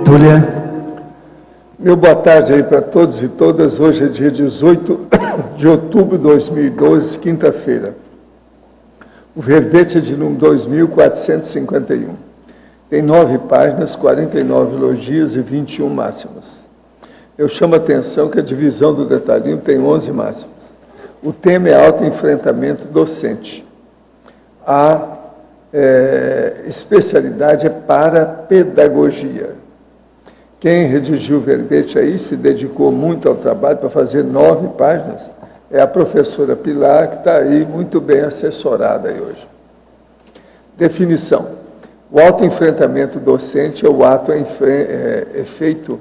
Túlia. Meu boa tarde aí para todos e todas. Hoje é dia 18 de outubro de 2012, quinta-feira. O verbete é de número 2451. Tem 9 páginas, 49 elogios e 21 máximos. Eu chamo a atenção que a divisão do detalhinho tem 11 máximos. O tema é autoenfrentamento docente. A especialidade é para pedagogia. Quem redigiu o verbete aí se dedicou muito ao trabalho para fazer 9 páginas. É a professora Pilar, que está aí muito bem assessorada aí hoje. Definição. O autoenfrentamento docente é o ato efeito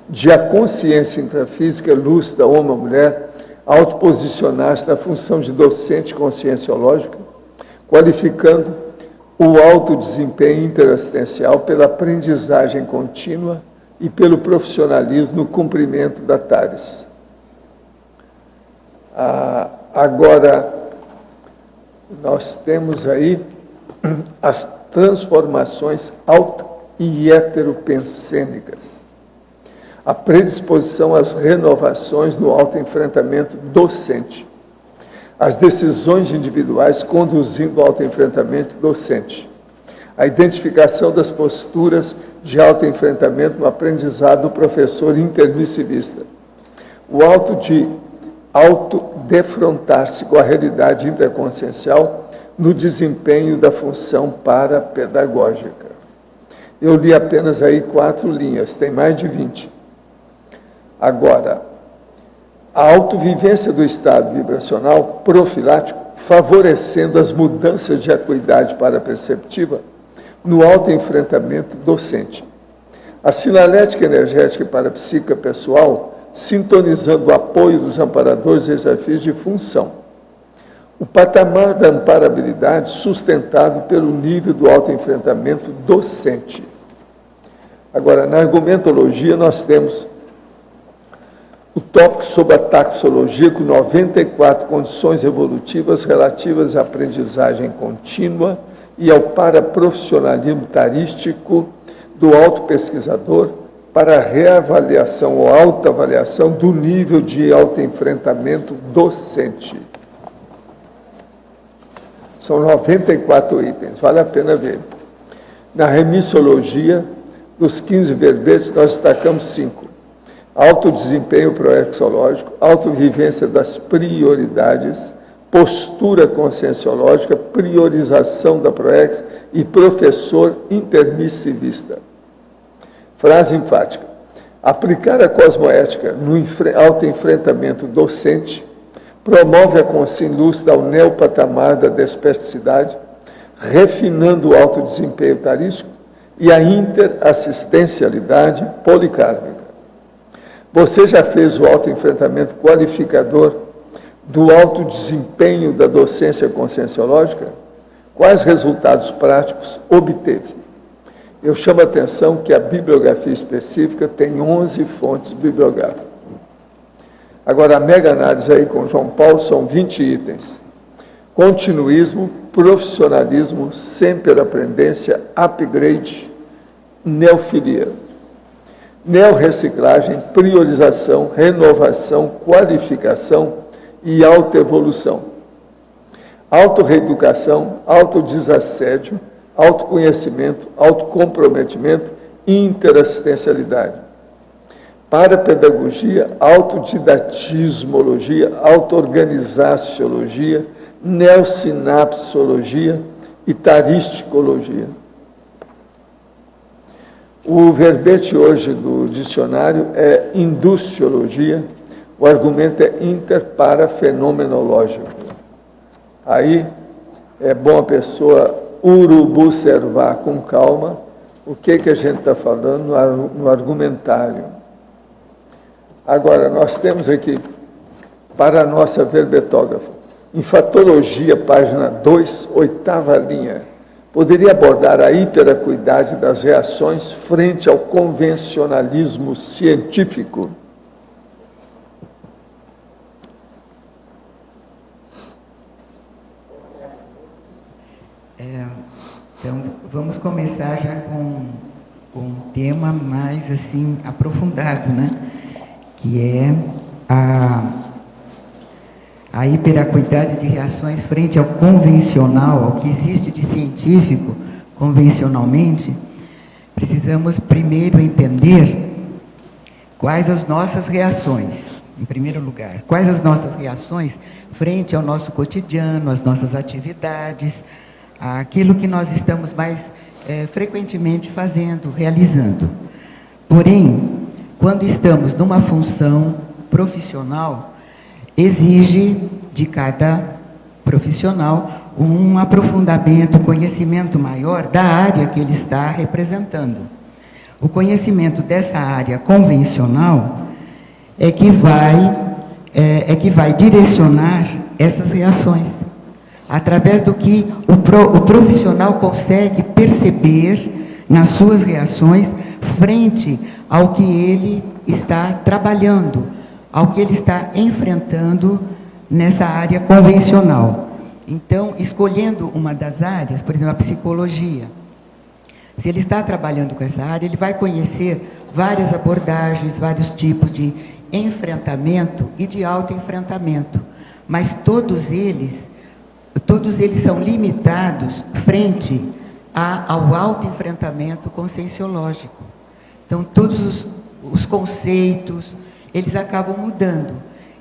de a consciência intrafísica lúcida, homem ou mulher, autoposicionar-se na função de docente conscienciológica, qualificando o alto desempenho interassistencial pela aprendizagem contínua e pelo profissionalismo no cumprimento da TARES. Agora, nós temos aí as transformações auto- e heteropensênicas. A predisposição às renovações no autoenfrentamento docente. As decisões individuais conduzindo ao autoenfrentamento docente. A identificação das posturas de autoenfrentamento no aprendizado do professor intermissivista. O autodefrontar-se com a realidade interconsciencial no desempenho da função parapedagógica. Eu li apenas aí 4 linhas, tem mais de 20. Agora, a autovivência do estado vibracional profilático, favorecendo as mudanças de acuidade paraperceptiva no autoenfrentamento docente. A sinalética energética e parapsíquica pessoal, sintonizando o apoio dos amparadores e desafios de função. O patamar da amparabilidade sustentado pelo nível do autoenfrentamento docente. Agora, na argumentologia, nós temos o tópico sobre a taxologia, com 94 condições evolutivas relativas à aprendizagem contínua e ao paraprofissionalismo tarístico do autopesquisador para a reavaliação ou autoavaliação do nível de autoenfrentamento docente. São 94 itens, vale a pena ver. Na remissologia, dos 15 verbetes, nós destacamos 5. Autodesempenho proexológico, autovivência das prioridades, postura conscienciológica, priorização da proex e professor intermissivista. Frase enfática. Aplicar a cosmoética no autoenfrentamento docente promove a consciência lúcida ao neopatamar da desperticidade, refinando o autodesempenho tarístico e a interassistencialidade policármica. Você já fez o autoenfrentamento qualificador do alto desempenho da docência conscienciológica? Quais resultados práticos obteve? Eu chamo a atenção que a bibliografia específica tem 11 fontes bibliográficas. Agora, a mega-análise aí com João Paulo são 20 itens. Continuismo, profissionalismo, sempre-aprendência, upgrade, neofilia. Neorreciclagem, priorização, renovação, qualificação e autoevolução. Autorreeducação, autodesassédio, autoconhecimento, autocomprometimento e interassistencialidade. Parapedagogia, autodidatismologia, autoorganizaciologia, neosinapsologia e taristicologia. O verbete hoje do dicionário é industriologia, o argumento é interparafenomenológico. Aí é bom a pessoa urubucervar com calma o que a gente está falando no argumentário. Agora, nós temos aqui, para a nossa verbetógrafa, enfatologia, página 2, 8ª linha, poderia abordar a hiperacuidade das reações frente ao convencionalismo científico. Então, vamos começar já com um tema mais mais assim aprofundado, né? Que é a hiperacuidade de reações frente ao convencional, ao que existe de científico convencionalmente. Precisamos primeiro entender quais as nossas reações, em primeiro lugar, quais as nossas reações frente ao nosso cotidiano, às nossas atividades, aquilo que nós estamos mais frequentemente fazendo, realizando. Porém, quando estamos numa função profissional, exige de cada profissional um aprofundamento, um conhecimento maior da área que ele está representando. O conhecimento dessa área convencional é que vai direcionar essas reações, através do que o profissional consegue perceber nas suas reações frente ao que ele está trabalhando, ao que ele está enfrentando nessa área convencional. Então, escolhendo uma das áreas, por exemplo, a psicologia, se ele está trabalhando com essa área, ele vai conhecer várias abordagens, vários tipos de enfrentamento e de autoenfrentamento, mas todos eles são limitados frente ao autoenfrentamento conscienciológico. Então, todos os conceitos, eles acabam mudando.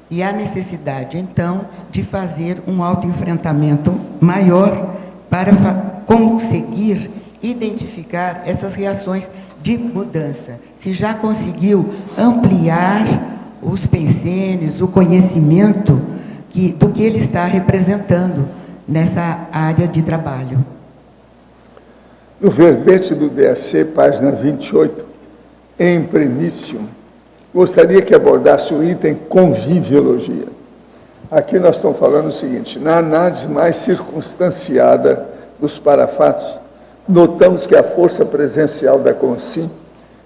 E há necessidade, então, de fazer um autoenfrentamento maior para conseguir identificar essas reações de mudança. Se já conseguiu ampliar os pensênios, o conhecimento do que ele está representando nessa área de trabalho. No verbete do DAC, página 28, em Primício, gostaria que abordasse o item conviviologia. Aqui nós estamos falando o seguinte: na análise mais circunstanciada dos parafatos, notamos que a força presencial da Consim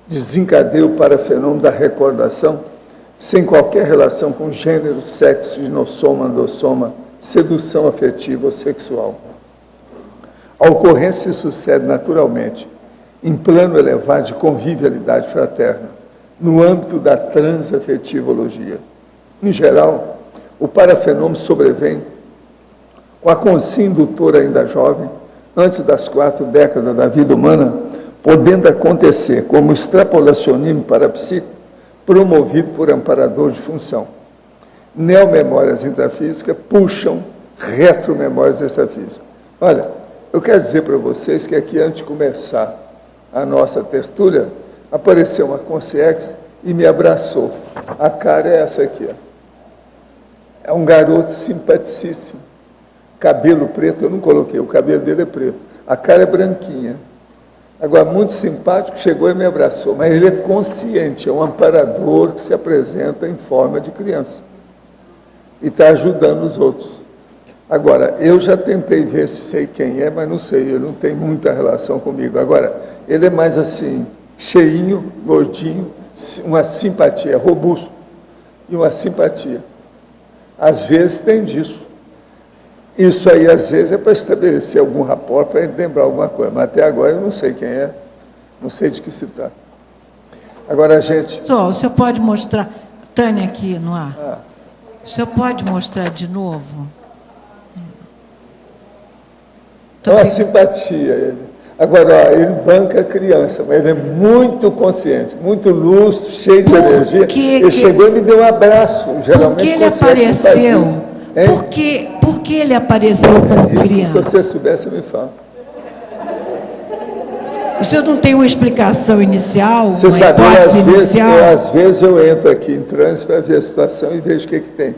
desencadeia o parafenômeno da recordação sem qualquer relação com gênero, sexo, ginossoma, endossoma, sedução afetiva ou sexual. A ocorrência se sucede naturalmente, em plano elevado de convivialidade fraterna, no âmbito da transafetivologia. Em geral, o parafenômeno sobrevém com a consciência indutora ainda jovem, antes das 4 décadas da vida humana, podendo acontecer como extrapolacionismo parapsíquico, promovido por amparador de função. Neomemórias intrafísicas puxam retromemórias extrafísicas. Olha, eu quero dizer para vocês que aqui, antes de começar a nossa tertúlia, apareceu uma concierge e me abraçou. A cara é essa aqui, ó. É um garoto simpaticíssimo. Cabelo preto, eu não coloquei, o cabelo dele é preto. A cara é branquinha. Agora, muito simpático, chegou e me abraçou. Mas ele é consciente, é um amparador que se apresenta em forma de criança. E está ajudando os outros. Agora, eu já tentei ver se sei quem é, mas não sei, ele não tem muita relação comigo. Agora, ele é mais assim, cheinho, gordinho, uma simpatia, robusto e uma simpatia. Às vezes tem disso. Isso aí, às vezes, é para estabelecer algum rapport, para lembrar alguma coisa. Mas até agora eu não sei quem é, não sei de que se trata. Agora, a gente... Pessoal, o senhor pode mostrar... Tânia aqui no ar. O senhor pode mostrar de novo? É uma simpatia ele. Agora, ó, ele banca a criança, mas ele é muito consciente, muito lúcido, cheio de energia. Ele chegou e me deu um abraço. Geralmente, por que ele apareceu? Por que ele apareceu como criança? Se você soubesse, me fala. O senhor não tem uma explicação inicial? Você sabe, às vezes eu entro aqui em transe para ver a situação e vejo o que tem.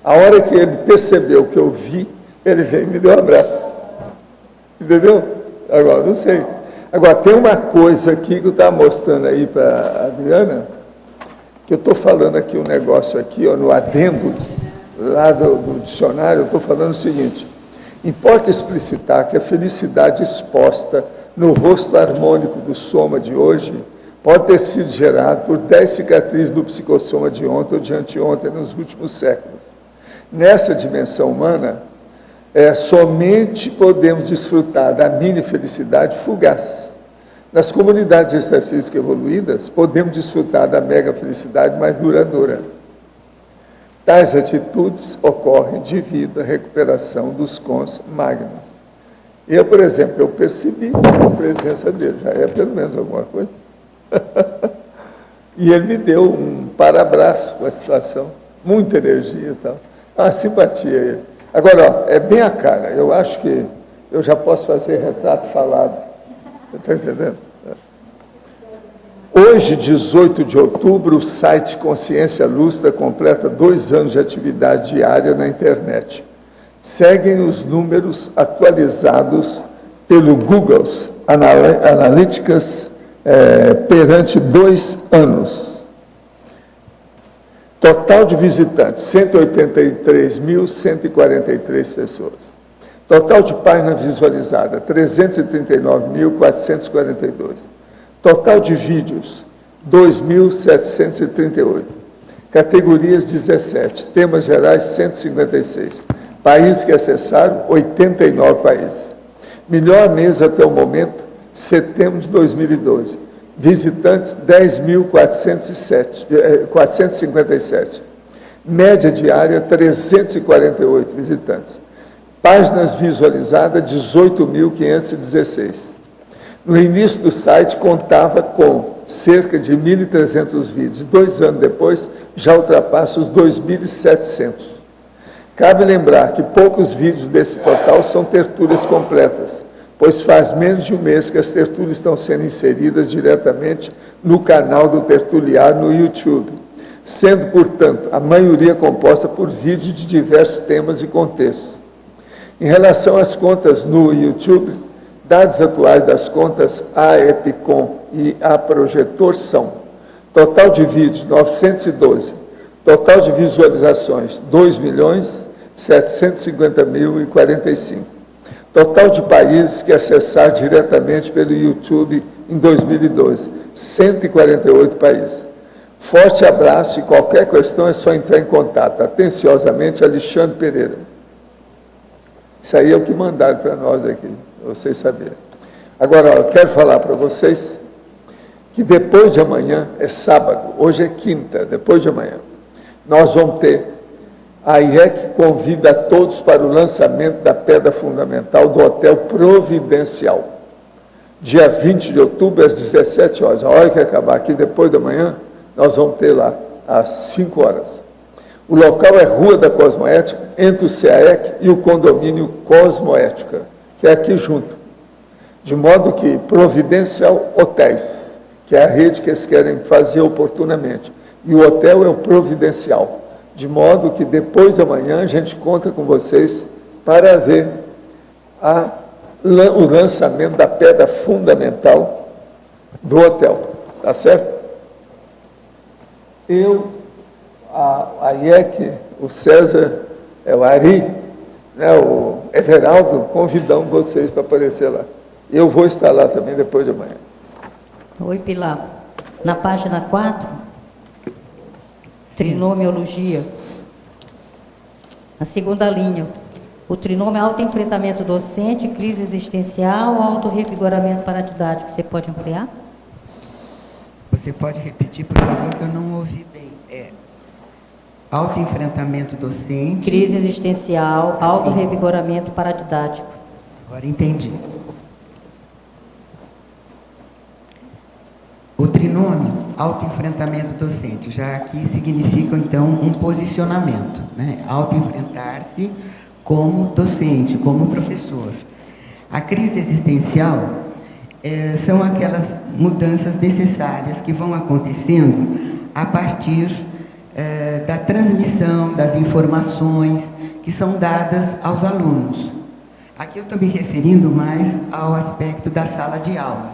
A hora que ele percebeu que eu vi, ele veio e me deu um abraço. Entendeu? Agora, não sei. Agora, tem uma coisa aqui que eu estava mostrando aí para a Adriana, que eu estou falando aqui um negócio aqui, ó, no adendo, lá do dicionário, eu estou falando o seguinte: importa explicitar que a felicidade exposta no rosto harmônico do soma de hoje pode ter sido gerada por 10 cicatrizes do psicossoma de ontem ou de anteontem nos últimos séculos. Nessa dimensão humana, somente podemos desfrutar da mini felicidade fugaz, Nas comunidades extrafísicas evoluídas, podemos desfrutar da mega felicidade mais duradoura. Tais atitudes ocorrem devido à recuperação dos cons magnos. Eu, por exemplo, eu percebi a presença dele, já é pelo menos alguma coisa. E ele me deu um para-abraço com a situação, muita energia e tal. Uma simpatia ele. Agora, ó, é bem a cara, eu acho que eu já posso fazer retrato falado. Você está entendendo? Hoje, 18 de outubro, o site Consciência Lustra completa 2 anos de atividade diária na internet. Seguem os números atualizados pelo Google Analytics perante 2 anos. Total de visitantes, 183.143 pessoas. Total de página visualizada, 339.442. Total de vídeos, 2.738. Categorias, 17. Temas gerais, 156. Países que acessaram, 89 países. Melhor mês até o momento, setembro de 2012. Visitantes, 10.457. Média diária, 348 visitantes. Páginas visualizadas, 18.516. No início do site, contava com cerca de 1.300 vídeos. 2 anos depois, já ultrapassa os 2.700. Cabe lembrar que poucos vídeos desse total são tertúlias completas, pois faz menos de um mês que as tertúlias estão sendo inseridas diretamente no canal do Tertuliar no YouTube, sendo, portanto, a maioria composta por vídeos de diversos temas e contextos. Em relação às contas no YouTube, dados atuais das contas AEPCOM e a Projetor são: total de vídeos, 912. Total de visualizações, 2.750.045. Total de países que acessaram diretamente pelo YouTube em 2012, 148 países. Forte abraço e qualquer questão é só entrar em contato. Atenciosamente, Alexandre Pereira. Isso aí é o que mandaram para nós aqui, vocês saberem. Agora, eu quero falar para vocês que depois de amanhã, é sábado, hoje é quinta, depois de amanhã, nós vamos ter, a IEC convida a todos para o lançamento da pedra fundamental do Hotel Providencial. Dia 20 de outubro, às 17 horas. A hora que acabar aqui, depois da manhã, nós vamos ter lá, às 5 horas. O local é Rua da Cosmoética, entre o CAEC e o condomínio Cosmoética, que é aqui junto. De modo que Providencial Hotéis, que é a rede que eles querem fazer oportunamente. E o hotel é o Providencial. De modo que depois da manhã a gente conta com vocês para ver o lançamento da pedra fundamental do hotel. Tá certo? A IEC, o César, o Ari, né, o Everaldo, convidamos vocês para aparecer lá. Eu vou estar lá também depois de amanhã. Oi, Pilar. Na página 4, trinomiologia. Na segunda linha, o trinômio é autoenfrentamento docente, crise existencial, autorrevigoramento paradidático. Você pode ampliar? Você pode repetir, por favor, que eu não ouvi bem. Autoenfrentamento docente. Crise existencial, autorrevigoramento paradidático. Agora entendi. O trinômio, autoenfrentamento docente, já aqui significa, então, um posicionamento, né? Autoenfrentar-se como docente, como professor. A crise existencial são aquelas mudanças necessárias que vão acontecendo a partir da transmissão das informações que são dadas aos alunos. Aqui eu estou me referindo mais ao aspecto da sala de aula,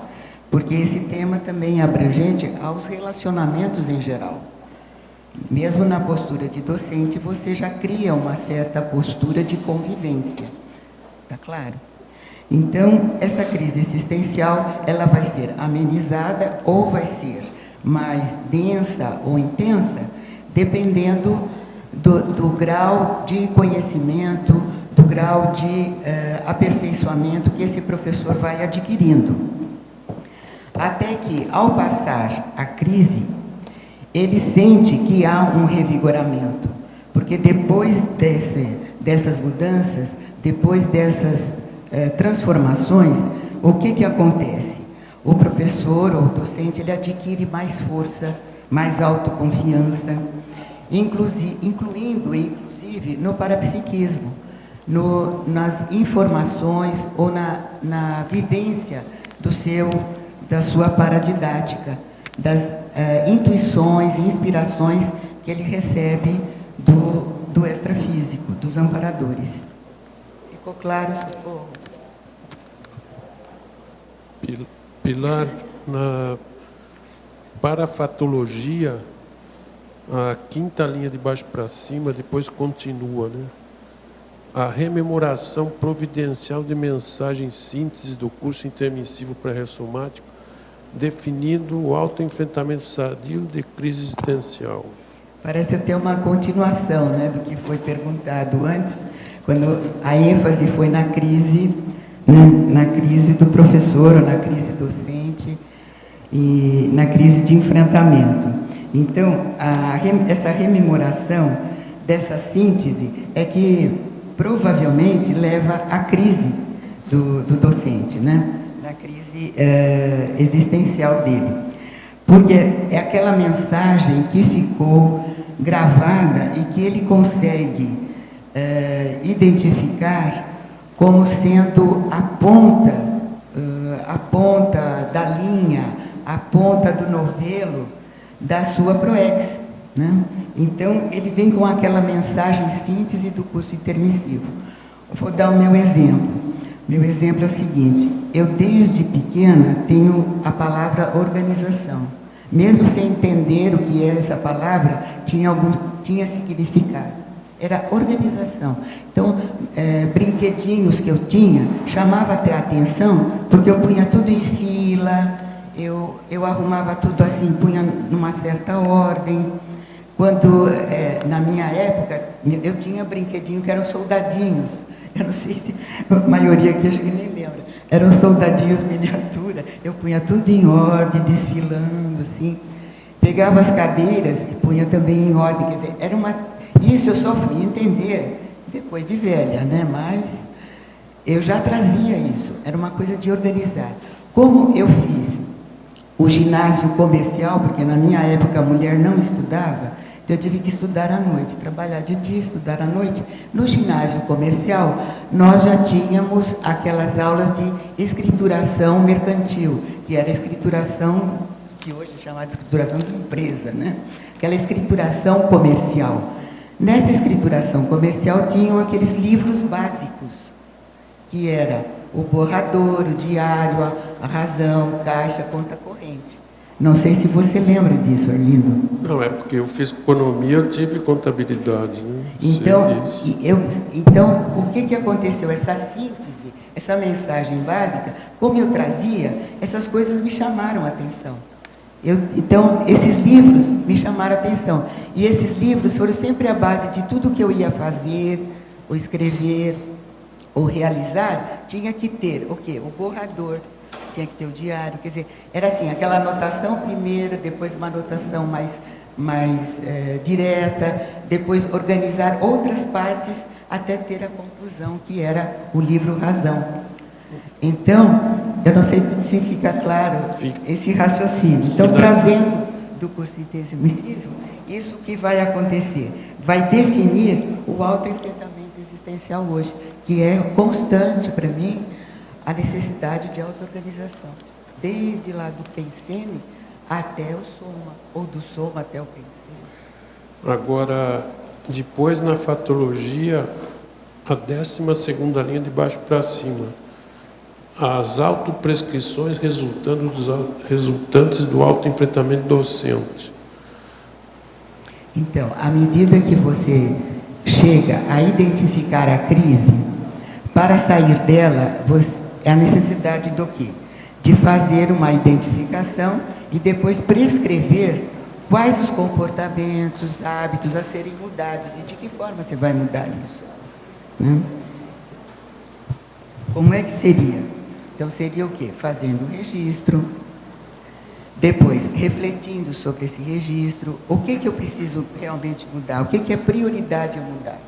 porque esse tema também é abrangente aos relacionamentos em geral. Mesmo na postura de docente, você já cria uma certa postura de convivência. Está claro? Então, essa crise existencial, ela vai ser amenizada ou vai ser mais densa ou intensa, dependendo do grau de conhecimento, do grau de aperfeiçoamento que esse professor vai adquirindo. até que, ao passar a crise, ele sente que há um revigoramento, porque depois dessas mudanças, depois dessas transformações, o que acontece? O professor ou o docente, ele adquire mais força, mais autoconfiança, incluindo, inclusive, no parapsiquismo, nas informações ou na vivência da sua paradidática, das intuições e inspirações que ele recebe do extrafísico, dos amparadores. Ficou claro? Pilar, na parafatologia, a quinta linha de baixo para cima, depois continua, né? A rememoração providencial de mensagem síntese do curso intermissivo pré-ressomático, definindo o autoenfrentamento sadio de crise existencial. Parece até uma continuação, né, do que foi perguntado antes, quando a ênfase foi na crise do professor, ou na crise docente, e na crise de enfrentamento. Então, essa rememoração dessa síntese é que provavelmente leva à crise do docente, né? Na crise existencial dele. Porque é aquela mensagem que ficou gravada e que ele consegue identificar como sendo a ponta da linha, a ponta do novelo da sua proex, né? Então, ele vem com aquela mensagem síntese do curso intermissivo. Eu vou dar o meu exemplo. Meu exemplo é o seguinte: eu desde pequena tenho a palavra organização. Mesmo sem entender o que era essa palavra, tinha significado. Era organização. Então, brinquedinhos que eu tinha, chamava até a atenção, porque eu punha tudo em fila, eu arrumava tudo assim, punha numa certa ordem. Quando, na minha época, eu tinha brinquedinho que eram soldadinhos. Eu não sei se a maioria aqui acho que nem lembra. Eram soldadinhos miniatura. Eu punha tudo em ordem, desfilando, assim. Pegava as cadeiras e punha também em ordem. Quer dizer, isso eu só fui entender depois de velha, né? Mas eu já trazia isso. Era uma coisa de organizar. Como eu fiz o ginásio comercial, porque na minha época a mulher não estudava, então eu tive que estudar à noite, trabalhar de dia, estudar à noite. No ginásio comercial, nós já tínhamos aquelas aulas de escrituração mercantil, que era a escrituração, que hoje é chamada de escrituração de empresa, né? Aquela escrituração comercial. Nessa escrituração comercial tinham aqueles livros básicos, que era o borrador, o diário, a razão, caixa, conta corrente. Não sei se você lembra disso, Arlindo. Não, é porque eu fiz economia, eu tive contabilidade, né? Então, o que aconteceu? Essa síntese, essa mensagem básica, como eu trazia, essas coisas me chamaram a atenção. Então, esses livros me chamaram a atenção. E esses livros foram sempre a base de tudo que eu ia fazer, ou escrever, ou realizar, tinha que ter o quê? O borrador, tinha que ter o diário, quer dizer, era assim, aquela anotação primeira, depois uma anotação mais direta, depois organizar outras partes até ter a conclusão, que era o livro Razão. Então, eu não sei se fica claro esse raciocínio. Então, trazendo do curso intermissivo, isso que vai acontecer, vai definir o autoenfrentamento existencial hoje, que é constante para mim a necessidade de auto-organização, desde lá do Pensene até o Soma, ou do Soma até o Pensene. Agora, depois na fatologia, a 12ª linha de baixo para cima, as autoprescrições resultantes do autoenfrentamento docente. Então, à medida que você chega a identificar a crise, para sair dela, é a necessidade do quê? De fazer uma identificação e depois prescrever quais os comportamentos, hábitos a serem mudados e de que forma você vai mudar isso, né? Como é que seria? Então, seria o quê? Fazendo o registro, Depois, refletindo sobre esse registro, o que eu preciso realmente mudar? O que é prioridade eu mudar?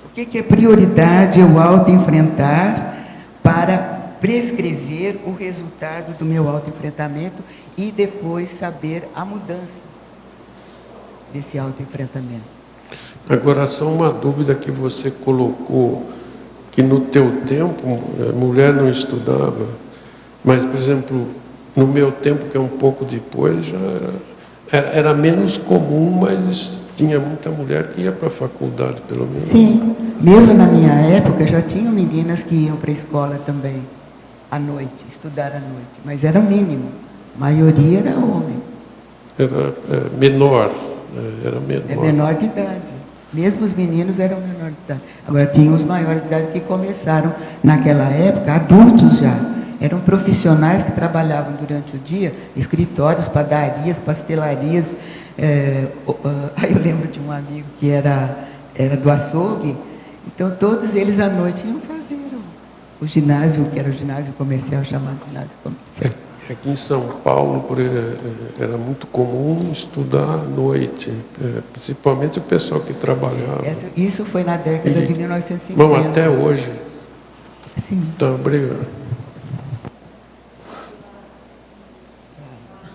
O que é prioridade eu autoenfrentar para prescrever o resultado do meu autoenfrentamento e depois saber a mudança desse autoenfrentamento? Agora, só uma dúvida que você colocou, que no teu tempo, a mulher não estudava, mas, por exemplo, no meu tempo, que é um pouco depois, já era menos comum, mas tinha muita mulher que ia para a faculdade, pelo menos. Sim, mesmo na minha época já tinham meninas que iam para a escola também, à noite, estudar à noite, mas era o mínimo, a maioria era homem. Era menor, era menor. É menor de idade. Mesmo os meninos eram menor de idade. Agora, tinham os maiores de idade que começaram, naquela época, adultos já. Eram profissionais que trabalhavam durante o dia, escritórios, padarias, pastelarias. Aí eu lembro de um amigo que era do açougue, então todos eles à noite iam fazer o ginásio, que era o ginásio comercial, chamado ginásio comercial. Aqui em São Paulo era muito comum estudar à noite, principalmente o pessoal que trabalhava. Isso foi na década de 1950. Bom, até hoje. Sim. Então, obrigado.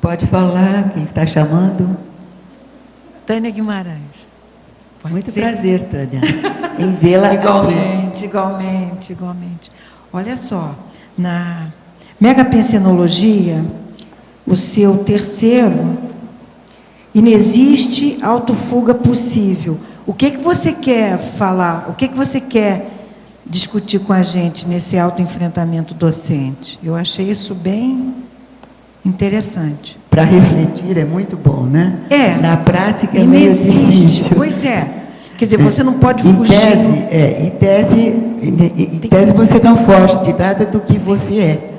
Pode falar, quem está chamando? Tânia Guimarães. Pode Muito ser? prazer, Tânia, em vê-la aqui. Igualmente. Olha só, na megapensenologia, o seu terceiro, inexiste autofuga possível. O que você quer falar? O que você quer discutir com a gente nesse autoenfrentamento docente? Eu achei isso bem interessante. Para refletir é muito bom, né? Na prática é meio inexiste. difícil. Pois é. Quer dizer, você não pode Em fugir. tese você não foge de nada do que você é.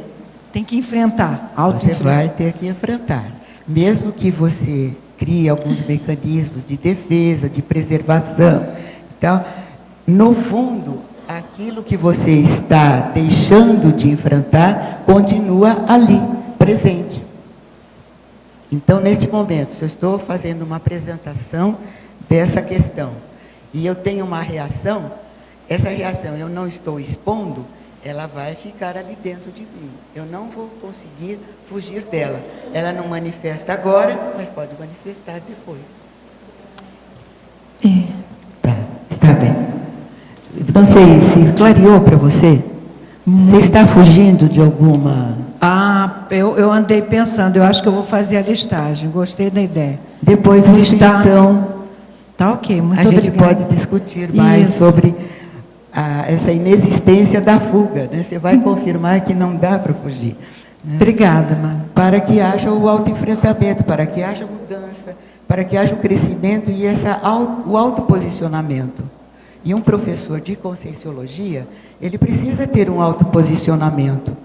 Tem que enfrentar. Você vai ter que enfrentar. Mesmo que você crie alguns mecanismos de defesa, de preservação. Então, no fundo, aquilo que você está deixando de enfrentar continua ali, presente. Então, neste momento, se eu estou fazendo uma apresentação dessa questão e eu tenho uma reação, essa reação eu não estou expondo, ela vai ficar ali dentro de mim. Eu não vou conseguir fugir dela. Ela não manifesta agora, mas pode manifestar depois. Tá, está bem. Não sei se clareou para você. Você está fugindo de alguma... Eu andei pensando, eu acho que eu vou fazer a listagem. Gostei da ideia. Depois você, então... Tá ok, muito a gente obrigada. pode discutir mais sobre essa inexistência da fuga, né? Você vai confirmar que não dá para fugir. Né? Obrigada, Mara. Para que haja o autoenfrentamento, para que haja mudança, para que haja o crescimento e o autoposicionamento. E um professor de Conscienciologia, ele precisa ter um autoposicionamento.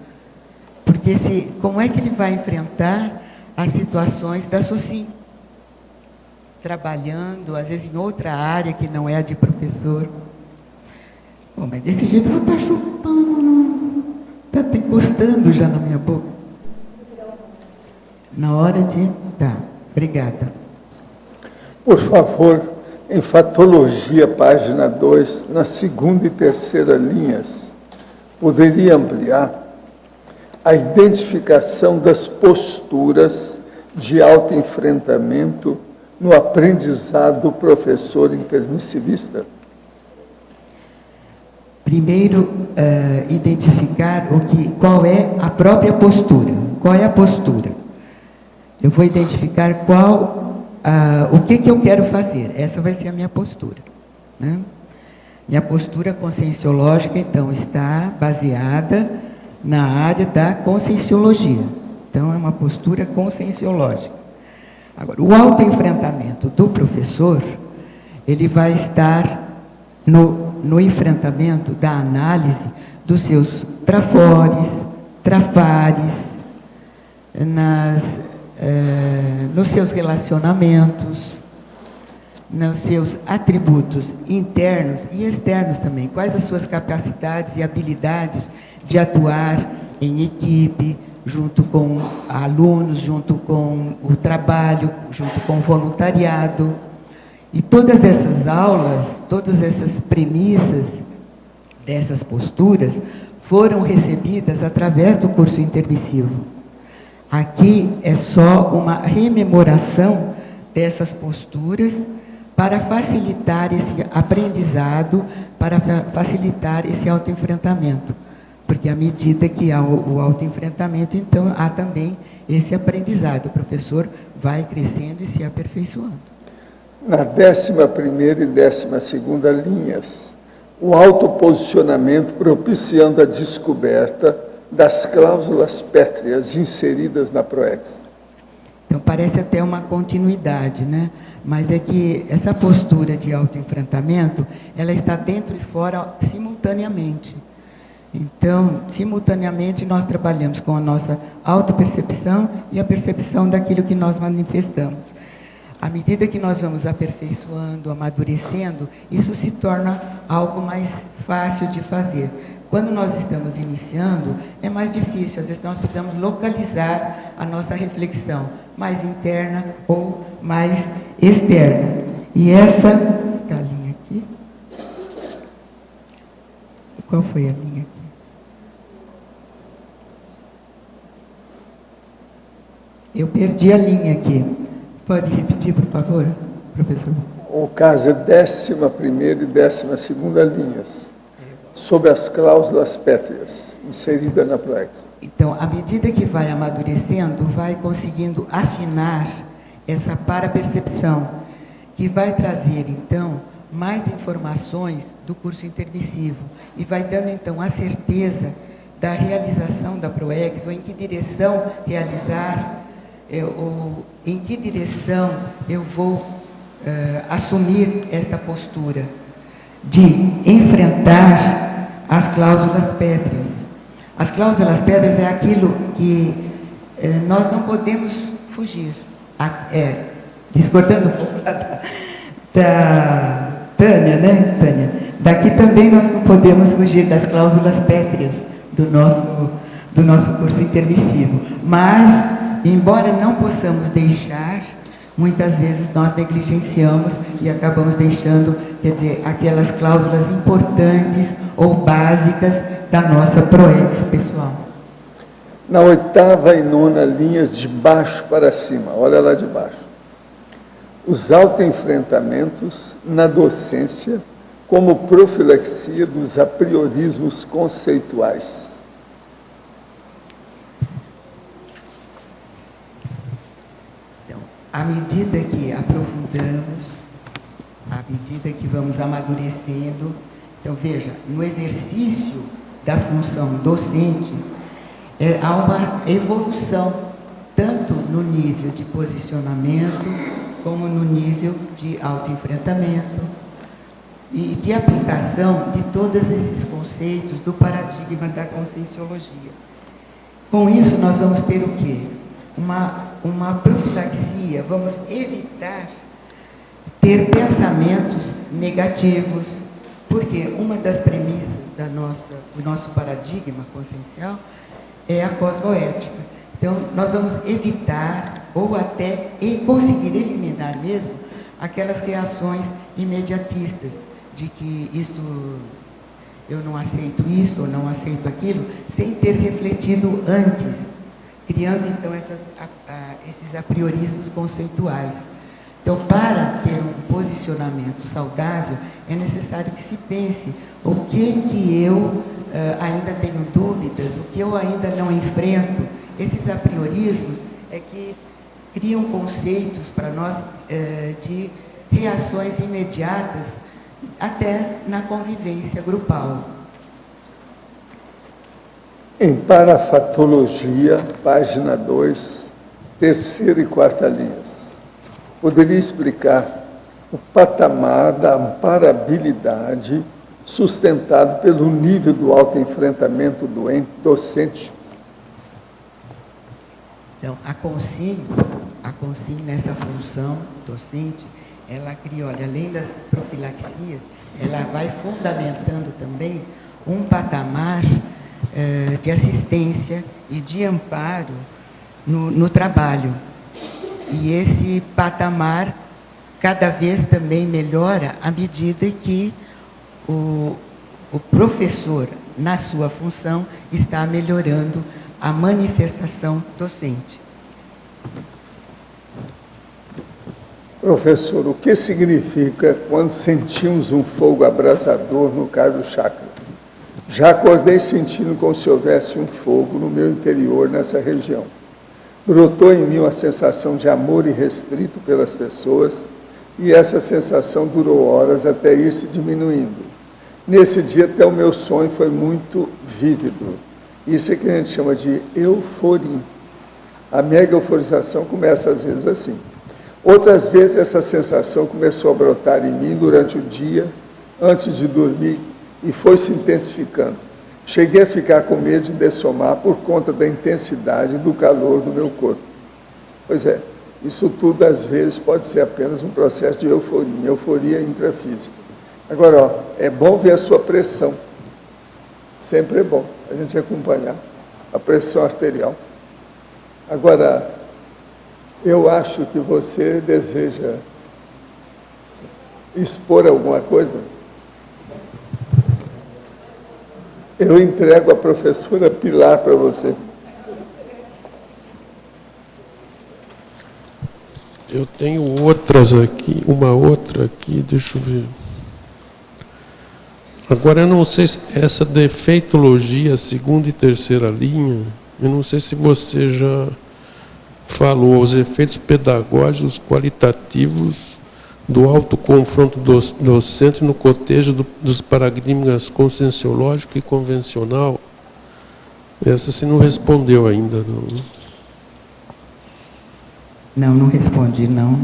Porque como é que ele vai enfrentar as situações da SOCIM? Trabalhando, às vezes, em outra área que não é a de professor. Bom, mas desse jeito eu vou estar chupando, está encostando já na minha boca. Na hora de... Tá, obrigada. Por favor, Enfatologia, página 2, na segunda e terceira linhas, poderia ampliar a identificação das posturas de autoenfrentamento no aprendizado do professor intermissivista? Primeiro, identificar qual é a própria postura. Qual é a postura? Eu vou identificar o que eu quero fazer. Essa vai ser a minha postura. Né? Minha postura conscienciológica, então, está baseada na área da conscienciologia. Então, é uma postura conscienciológica. Agora, o autoenfrentamento do professor, ele vai estar no enfrentamento da análise dos seus trafores, trafares, nos seus relacionamentos, nos seus atributos internos e externos também. Quais as suas capacidades e habilidades de atuar em equipe, junto com alunos, junto com o trabalho, junto com o voluntariado. E todas essas aulas, todas essas premissas dessas posturas foram recebidas através do curso intermissivo. Aqui é só uma rememoração dessas posturas para facilitar esse aprendizado, para facilitar esse autoenfrentamento. Porque à medida que há o autoenfrentamento, então há também esse aprendizado. O professor vai crescendo e se aperfeiçoando. Na 11ª e 12ª linhas, o autoposicionamento propiciando a descoberta das cláusulas pétreas inseridas na PROEX. Então parece até uma continuidade, né? Mas é que essa postura de autoenfrentamento, ela está dentro e fora simultaneamente. Então, simultaneamente, nós trabalhamos com a nossa autopercepção e a percepção daquilo que nós manifestamos. À medida que nós vamos aperfeiçoando, amadurecendo, isso se torna algo mais fácil de fazer. Quando nós estamos iniciando, é mais difícil. Às vezes nós precisamos localizar a nossa reflexão, mais interna ou mais externa. E essa a linha aqui. Qual foi a linha aqui? Eu perdi a linha aqui. Pode repetir, por favor, professor? O caso é 11ª e 12ª linhas, sobre as cláusulas pétreas, inseridas na PROEX. Então, à medida que vai amadurecendo, vai conseguindo afinar essa parapercepção, que vai trazer, então, mais informações do curso intermissivo e vai dando, então, a certeza da realização da PROEX, ou em que direção realizar, ou em que direção eu vou assumir esta postura de enfrentar as cláusulas pétreas. As cláusulas pétreas é aquilo que nós não podemos fugir. Discordando um pouco da Tânia, né, Tânia? Daqui também nós não podemos fugir das cláusulas pétreas do nosso curso intermissivo. Mas, embora não possamos deixar, muitas vezes nós negligenciamos e acabamos deixando, quer dizer, aquelas cláusulas importantes ou básicas da nossa PROEX pessoal. Na 8ª e 9ª linhas, de baixo para cima, olha lá de baixo. Os autoenfrentamentos na docência como profilaxia dos apriorismos conceituais. Então, à medida que aprofundamos, à medida que vamos amadurecendo, então veja, no exercício da função docente, há uma evolução, tanto no nível de posicionamento, como no nível de autoenfrentamento e de aplicação de todos esses conceitos do paradigma da conscienciologia. Com isso, nós vamos ter o quê? Uma profilaxia, vamos evitar ter pensamentos negativos, porque uma das premissas do nosso paradigma consciencial é a cosmoética. Então, nós vamos evitar ou até conseguir eliminar mesmo aquelas reações imediatistas de que isto, eu não aceito isto ou não aceito aquilo, sem ter refletido antes, criando então esses apriorismos conceituais. Então, para ter um posicionamento saudável, é necessário que se pense o que eu ainda tenho dúvidas, o que eu ainda não enfrento. Esses apriorismos é que criam conceitos para nós de reações imediatas, até na convivência grupal. Em Parafatologia, página 2, 3ª e 4ª linhas, poderia explicar o patamar da amparabilidade sustentado pelo nível do autoenfrentamento docente? Então, a Consim nessa função docente, ela cria, olha, além das profilaxias, ela vai fundamentando também um patamar de assistência e de amparo no trabalho. E esse patamar cada vez também melhora à medida que o professor, na sua função, está melhorando a manifestação docente. Professor, o que significa quando sentimos um fogo abrasador no cardio chakra? Já acordei sentindo como se houvesse um fogo no meu interior, nessa região. Brotou em mim uma sensação de amor irrestrito pelas pessoas, e essa sensação durou horas até ir se diminuindo. Nesse dia, até o meu sonho foi muito vívido. Isso é que a gente chama de euforia. A mega euforização começa às vezes assim. Outras vezes essa sensação começou a brotar em mim durante o dia, antes de dormir, e foi se intensificando. Cheguei a ficar com medo de dessomar por conta da intensidade do calor do meu corpo. Pois é, isso tudo às vezes pode ser apenas um processo de euforia intrafísica. Agora, ó, é bom ver a sua pressão. Sempre é bom a gente acompanhar a pressão arterial. Agora, eu acho que você deseja expor alguma coisa. Eu entrego a professora Pilar para você. Eu tenho outras aqui, uma outra aqui, deixa eu ver. Agora, eu não sei se essa defeitologia, segunda e terceira linha, eu não sei se você já falou os efeitos pedagógicos qualitativos do autoconfronto docente no cotejo dos paradigmas conscienciológico e convencional. Essa você não respondeu ainda, não. Não respondi, não.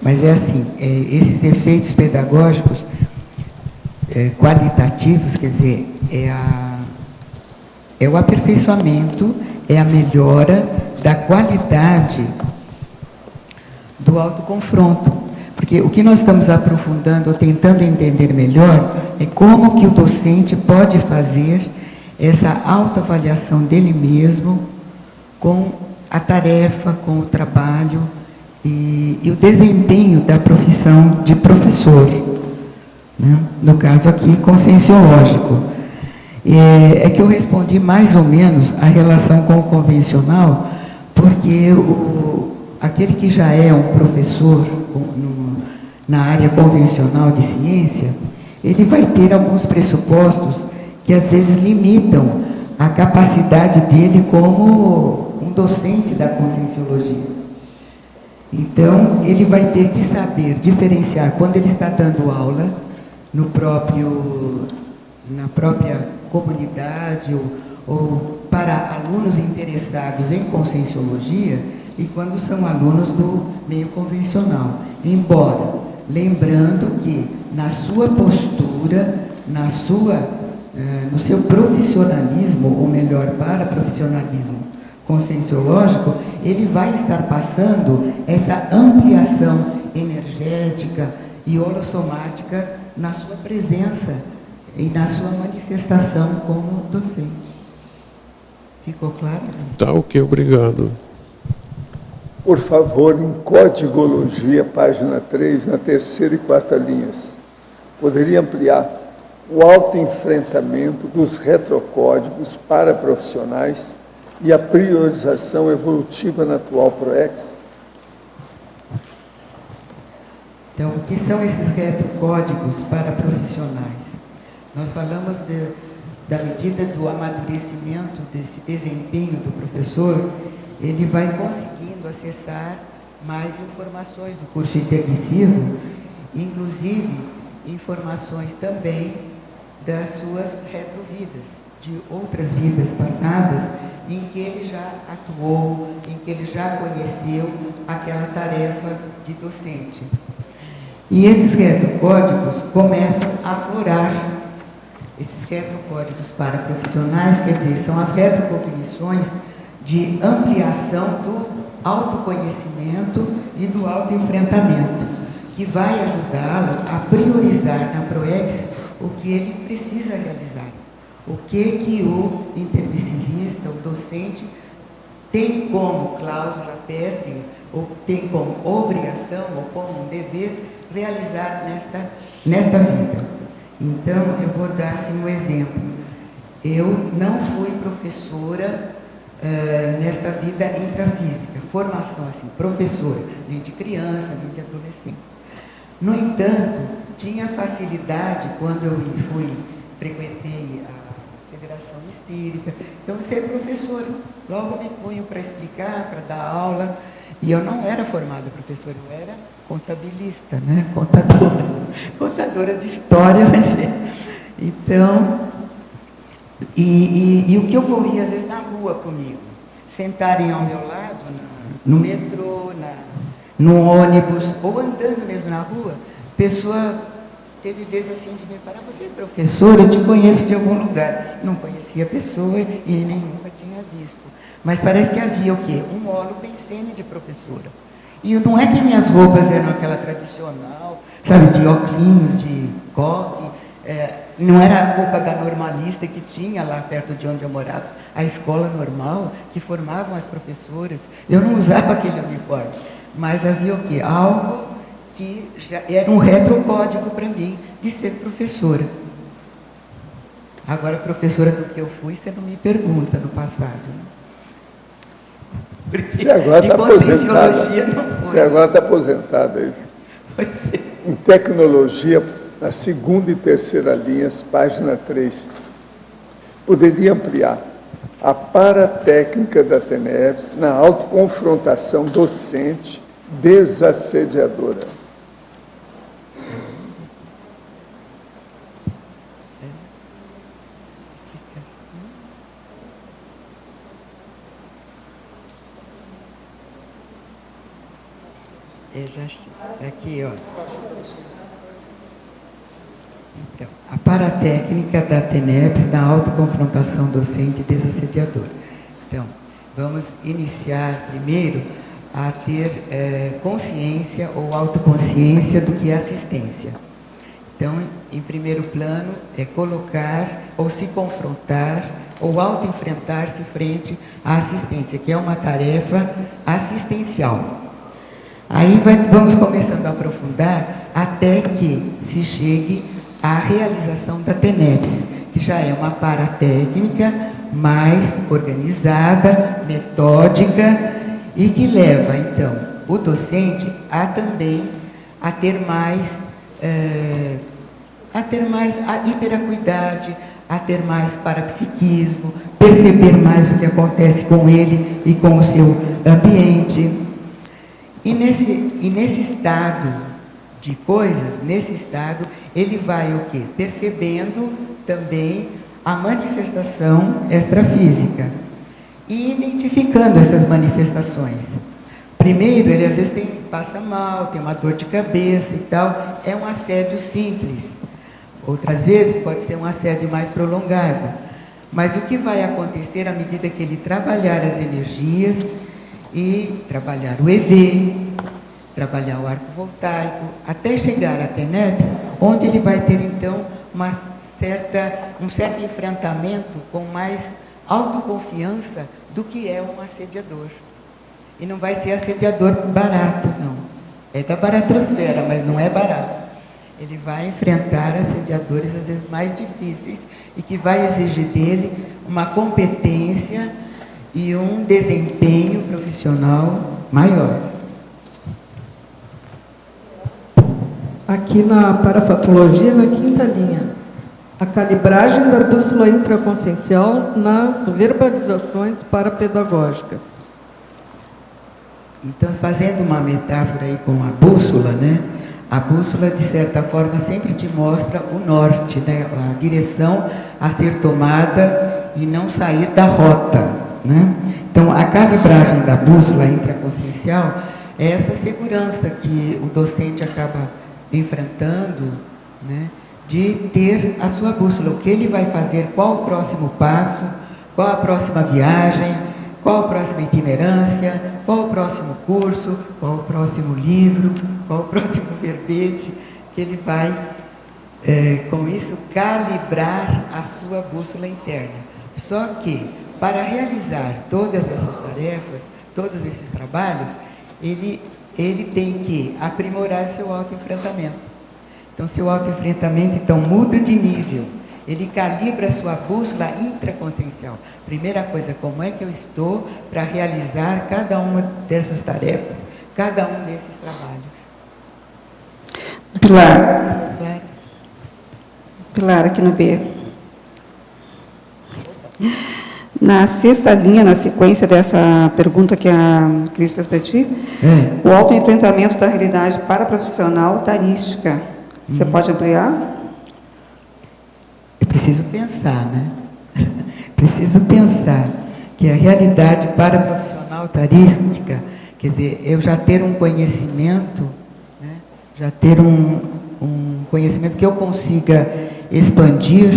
Mas é assim, esses efeitos pedagógicos qualitativos, quer dizer, é o aperfeiçoamento, é a melhora da qualidade do autoconfronto. Porque o que nós estamos aprofundando, ou tentando entender melhor, é como que o docente pode fazer essa autoavaliação dele mesmo com a tarefa, com o trabalho e o desempenho da profissão de professor, né? No caso aqui, conscienciológico. É que eu respondi mais ou menos a relação com o convencional, porque aquele que já é um professor na área convencional de ciência, ele vai ter alguns pressupostos que às vezes limitam a capacidade dele como um docente da conscienciologia. Então, ele vai ter que saber diferenciar quando ele está dando aula na própria comunidade ou para alunos interessados em conscienciologia e quando são alunos do meio convencional. Embora, lembrando que na sua postura, no seu profissionalismo, ou melhor, para profissionalismo conscienciológico, ele vai estar passando essa ampliação energética e holossomática na sua presença e na sua manifestação como docente. Ficou claro? Tá, ok, obrigado. Por favor, em Codigologia, página 3, na terceira e quarta linhas, poderia ampliar o autoenfrentamento dos retrocódigos para profissionais e a priorização evolutiva na atual PROEX? Então, o que são esses retrocódigos para profissionais? Nós falamos da medida do amadurecimento desse desempenho do professor, ele vai conseguindo acessar mais informações do curso intermissivo, inclusive informações também das suas retrovidas, de outras vidas passadas, em que ele já atuou, em que ele já conheceu aquela tarefa de docente. E esses retrocódigos começam a aflorar. Esses retrocódigos para profissionais, quer dizer, são as retrocognições de ampliação do autoconhecimento e do autoenfrentamento, que vai ajudá-lo a priorizar na PROEX o que ele precisa realizar, O que o interpessimista, o docente, tem como cláusula pétrea, ou tem como obrigação, ou como um dever, realizar nesta vida. Então, eu vou dar assim, um exemplo. Eu não fui professora nesta vida intrafísica, formação assim, professora, nem de criança, nem de adolescente. No entanto, tinha facilidade quando eu frequentei a Federação Espírita, então ser professora, logo me punham para explicar, para dar aula, e eu não era formada professora, eu era contabilista, né? Contadora de história, mas então, e o que ocorria às vezes na rua comigo, sentarem ao meu lado, no metrô, no ônibus, ou andando mesmo na rua, pessoa teve vezes assim de me parar, você é professora, eu te conheço de algum lugar. Não conhecia a pessoa e nem nunca tinha visto. Mas parece que havia o quê? Um óleo pensene de professora. E não é que minhas roupas eram aquela tradicional, sabe, de óculos, de coque, não era a roupa da normalista que tinha lá perto de onde eu morava, a escola normal, que formavam as professoras. Eu não usava aquele uniforme, mas havia o quê? Algo que já era um retrocódigo para mim de ser professora. Agora, professora do que eu fui, você não me pergunta no passado. Né? Você agora está aposentada. Você agora está aposentada aí. Em tecnologia, na segunda e terceira linhas, página 3. Poderia ampliar a paratécnica da TENEPS na autoconfrontação docente desassediadora. Aqui, ó. Então, a paratécnica da TENEPS na autoconfrontação docente desassediadora. Então, vamos iniciar primeiro a ter consciência ou autoconsciência do que é assistência. Então, em primeiro plano, é colocar ou se confrontar ou autoenfrentar-se frente à assistência, que é uma tarefa assistencial. Aí vamos começando a aprofundar até que se chegue à realização da TENEPS, que já é uma paratécnica mais organizada, metódica e que leva, então, o docente a também a ter mais a hiperacuidade, a ter mais parapsiquismo, perceber mais o que acontece com ele e com o seu ambiente. E nesse estado de coisas, nesse estado, ele vai o quê? Percebendo também a manifestação extrafísica e identificando essas manifestações. Primeiro, ele às vezes passa mal, tem uma dor de cabeça e tal, é um assédio simples. Outras vezes pode ser um assédio mais prolongado. Mas o que vai acontecer à medida que ele trabalhar as energias e trabalhar o EV, trabalhar o arco voltaico, até chegar à TENEPS, onde ele vai ter então um certo enfrentamento com mais autoconfiança do que é um assediador. E não vai ser assediador barato, não. É da baratrosfera, mas não é barato. Ele vai enfrentar assediadores às vezes mais difíceis e que vai exigir dele uma competência e um desempenho profissional maior. Aqui na parafatologia, na quinta linha, a calibragem da bússola intraconsciencial nas verbalizações parapedagógicas. Então, fazendo uma metáfora aí com a bússola, né? A bússola, de certa forma, sempre te mostra o norte, né? A direção a ser tomada e não sair da rota. Né? Então, a calibragem da bússola intraconsciencial é essa segurança que o docente acaba enfrentando, né? De ter a sua bússola, o que ele vai fazer, qual o próximo passo, qual a próxima viagem, qual a próxima itinerância, qual o próximo curso, qual o próximo livro, qual o próximo verbete que ele vai com isso, calibrar a sua bússola interna. Só que, para realizar todas essas tarefas, todos esses trabalhos, ele tem que aprimorar seu autoenfrentamento. Então, seu autoenfrentamento, então, muda de nível. Ele calibra a sua bússola intraconsciencial. Primeira coisa, como é que eu estou para realizar cada uma dessas tarefas, cada um desses trabalhos. Pilar. Claro. Pilar, aqui no B. Na sexta linha, na sequência dessa pergunta que a Cris fez para ti, o autoenfrentamento da realidade paraprofissional tarística. Você pode ampliar? Eu preciso pensar, né? Preciso pensar que a realidade paraprofissional tarística, quer dizer, eu já ter um conhecimento, né? Já ter um conhecimento que eu consiga expandir,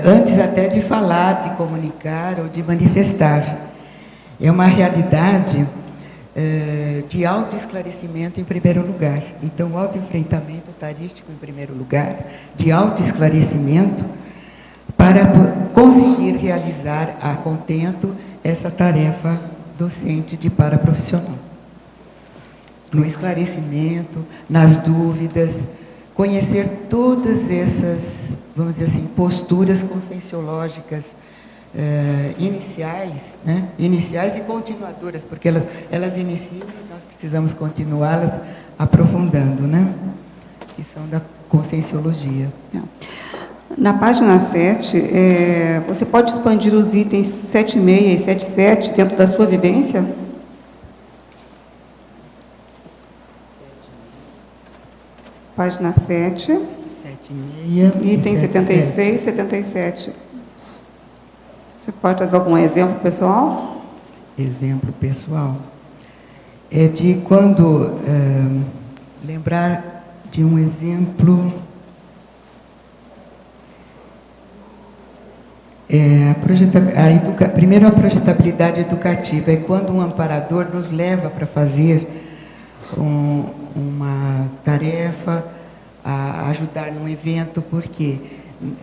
antes até de falar, de comunicar ou de manifestar. É uma realidade de autoesclarecimento em primeiro lugar. Então, o autoenfrentamento tarístico em primeiro lugar, de autoesclarecimento, para conseguir realizar a contento essa tarefa docente de paraprofissional. No esclarecimento, nas dúvidas, conhecer todas essas, vamos dizer assim, posturas conscienciológicas iniciais, né? Iniciais e continuadoras, porque elas iniciam e nós precisamos continuá-las aprofundando, né? Que são da conscienciologia. Na página 7, você pode expandir os itens 7.6 e 7.7 dentro da sua vivência? Página 7. 7.6. Item 76 e 77. Você pode trazer algum exemplo pessoal? Exemplo pessoal. É de quando, lembrar de um exemplo, primeiro a projetabilidade educativa, é quando um amparador nos leva para fazer uma tarefa, a ajudar num evento, porque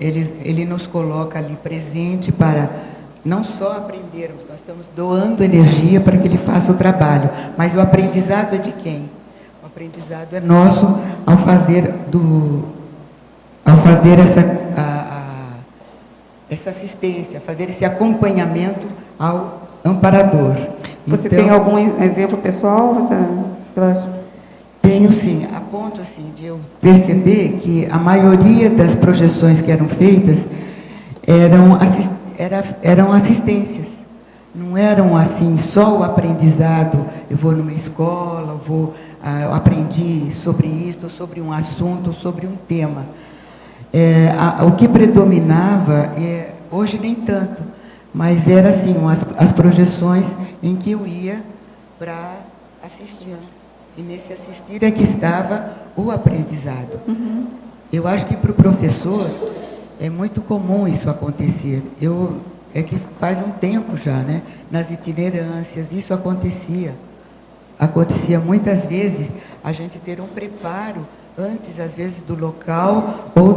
ele nos coloca ali presente para não só aprendermos, nós estamos doando energia para que ele faça o trabalho, mas o aprendizado é de quem? O aprendizado é nosso ao fazer essa assistência, fazer esse acompanhamento ao amparador. Você então, tem algum exemplo pessoal? Tenho sim, a ponto assim, de eu perceber que a maioria das projeções que eram feitas eram assistências, não eram assim só o aprendizado, eu vou numa escola, eu aprendi sobre isto, sobre um assunto, sobre um tema. O que predominava, hoje nem tanto, mas era assim, as projeções em que eu ia para assistir. E nesse assistir é que estava o aprendizado. Uhum. Eu acho que para o professor é muito comum isso acontecer. É que faz um tempo já, né? Nas itinerâncias, isso acontecia. Acontecia muitas vezes a gente ter um preparo antes, às vezes, do local ou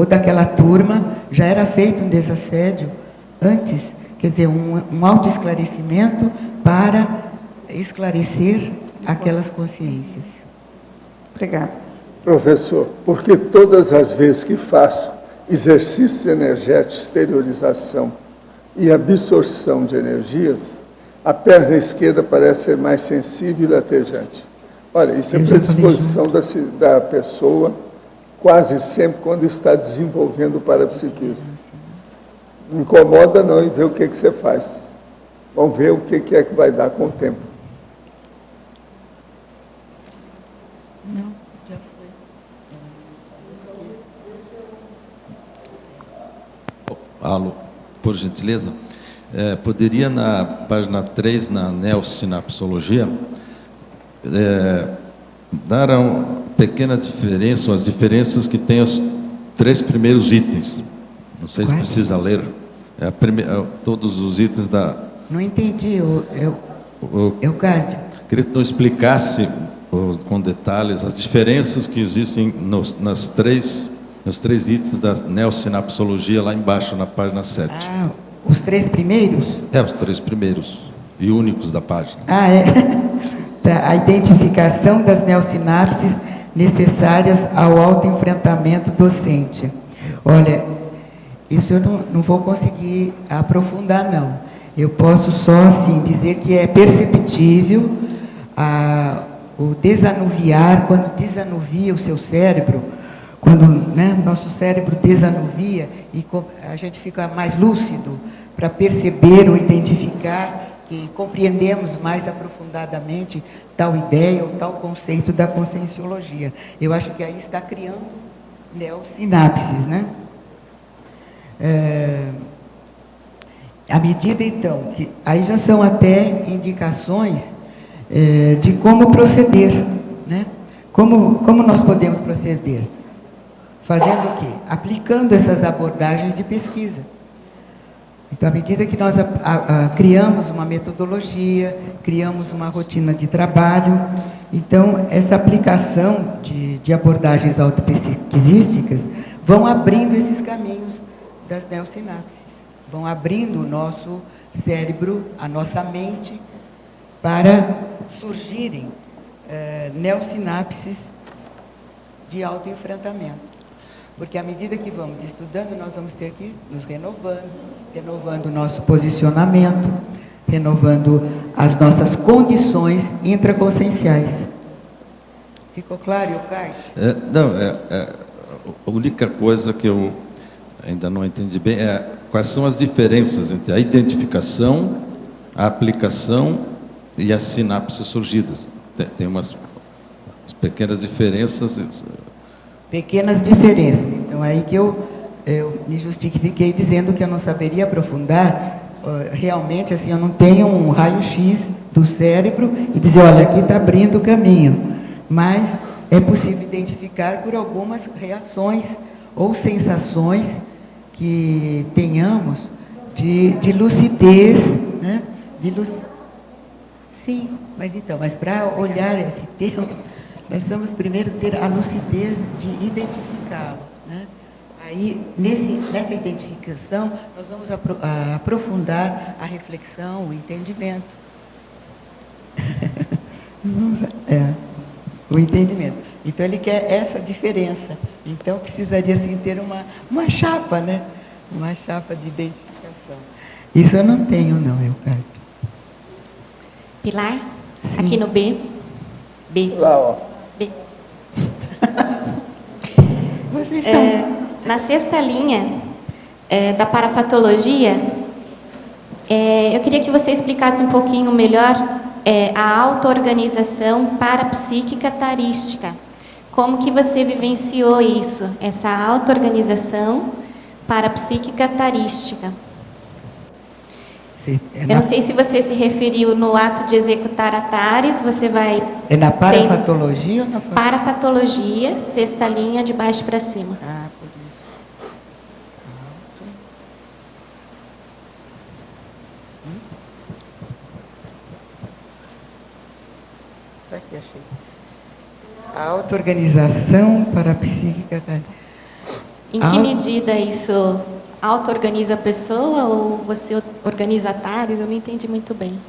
daquela turma, já era feito um desassédio antes, quer dizer, um autoesclarecimento para esclarecer aquelas consciências. Obrigada. Professor, porque todas as vezes que faço exercício energético, exteriorização e absorção de energias, a perna esquerda parece ser mais sensível e latejante. Olha, isso é predisposição da pessoa, quase sempre quando está desenvolvendo o parapsiquismo. Não incomoda não e vê o que você faz. Vamos ver o que é que vai dar com o tempo. Não, já foi. Alô, por gentileza, poderia na página 3, na neossinapsologia, dar uma pequena diferença, as diferenças que tem os 3 primeiros itens. Não sei se precisa ler todos os itens da... Não entendi, Eucádio. Queria que tu explicasse com detalhes as diferenças que existem nos três itens da neossinapsologia lá embaixo, na página 7. Ah, os 3 primeiros? Os 3 primeiros e únicos da página. A identificação das neossinapses necessárias ao autoenfrentamento docente. Olha, isso eu não vou conseguir aprofundar, não. Eu posso só, assim, dizer que é perceptível o desanuviar, quando desanuvia o seu cérebro, quando, né, nosso cérebro desanuvia e a gente fica mais lúcido para perceber ou identificar que compreendemos mais aprofundadamente tal ideia ou tal conceito da conscienciologia. Eu acho que aí está criando neossinapses, né? À medida, então, que aí já são até indicações de como proceder, né? Como nós podemos proceder? Fazendo o quê? Aplicando essas abordagens de pesquisa. Então, à medida que nós criamos uma metodologia, criamos uma rotina de trabalho, então, essa aplicação de abordagens autopesquisísticas vão abrindo esses caminhos das neossinapses, vão abrindo o nosso cérebro, a nossa mente, para surgirem neossinapses de autoenfrentamento. Porque à medida que vamos estudando, nós vamos ter que nos renovando o nosso posicionamento, renovando as nossas condições intraconscienciais. Ficou claro, Eucardi? A única coisa que eu ainda não entendi bem é quais são as diferenças entre a identificação, a aplicação e as sinapses surgidas. Tem umas pequenas diferenças. Pequenas diferenças. Então, aí que eu me justifiquei dizendo que eu não saberia aprofundar. Realmente, assim, eu não tenho um raio-x do cérebro e dizer, olha, aqui está abrindo o caminho. Mas é possível identificar por algumas reações ou sensações que tenhamos de lucidez, né? Sim, mas para olhar esse termo, nós precisamos primeiro ter a lucidez de identificá-lo, né? Aí, nessa identificação, nós vamos aprofundar a reflexão, o entendimento. O entendimento. Então, ele quer essa diferença. Então, precisaria, sim, ter uma chapa, né? Uma chapa de identificação. Isso eu não tenho, não, Eucardi. Pilar? Sim. Aqui no B. Lá, ó. B. Vocês estão... Na 6ª linha da parafatologia, eu queria que você explicasse um pouquinho melhor a auto-organização parapsíquica tarística. Como que você vivenciou isso, essa auto-organização parapsíquica tarística? Eu não sei se você se referiu no ato de executar a tares, você vai... É na parafatologia ou na... Parafatologia, 6ª linha, de baixo para cima. Ah, por isso. Está aqui, achei. A auto-organização parapsíquica... Em que medida isso auto-organiza a pessoa ou você organiza a tares? Eu não entendi muito bem.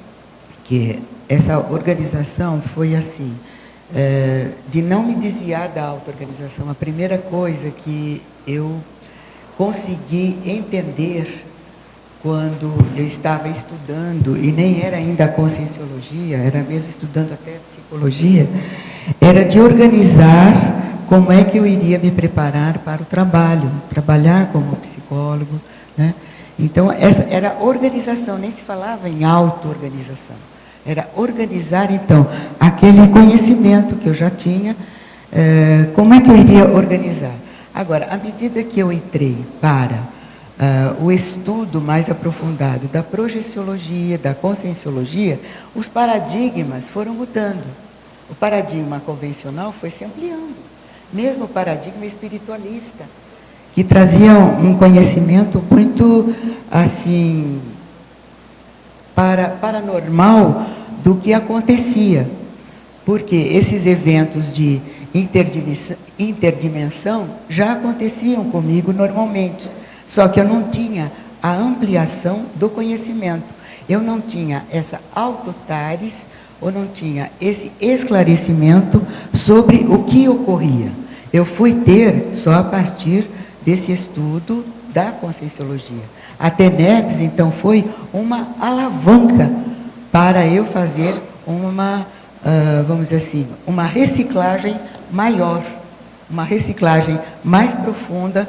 Que essa organização foi assim, de não me desviar da auto-organização. A primeira coisa que eu consegui entender quando eu estava estudando, e nem era ainda a conscienciologia, era mesmo estudando até psicologia, era de organizar como é que eu iria me preparar para o trabalho, trabalhar como psicólogo, né? Então, essa era organização, nem se falava em auto-organização. Era organizar, então, aquele conhecimento que eu já tinha, como é que eu iria organizar. Agora, à medida que eu entrei para o estudo mais aprofundado da projeciologia, da conscienciologia, os paradigmas foram mudando. O paradigma convencional foi se ampliando. Mesmo o paradigma espiritualista, que trazia um conhecimento muito, assim, paranormal do que acontecia. porque esses eventos de interdimensão já aconteciam comigo normalmente, só que eu não tinha a ampliação do conhecimento, eu não tinha essa autotares, ou não tinha esse esclarecimento sobre o que ocorria. Eu fui ter só a partir desse estudo da Conscienciologia. A TENEPS, então, foi uma alavanca para eu fazer uma, vamos dizer assim, uma reciclagem maior, uma reciclagem mais profunda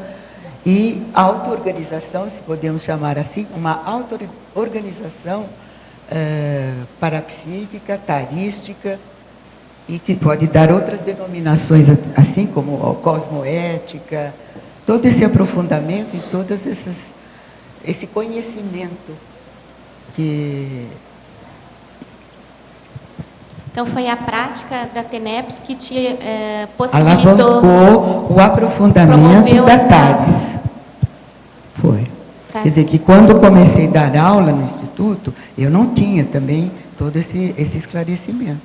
e auto-organização, se podemos chamar assim, uma auto-organização parapsíquica, tarística, e que pode dar outras denominações, assim como cosmoética, todo esse aprofundamento e todas esse conhecimento que... Então, foi a prática da TENEPS que te possibilitou... alavancou o aprofundamento da TARES. Foi. Tá. Quer dizer, que quando eu comecei a dar aula no Instituto, eu não tinha também todo esse esclarecimento.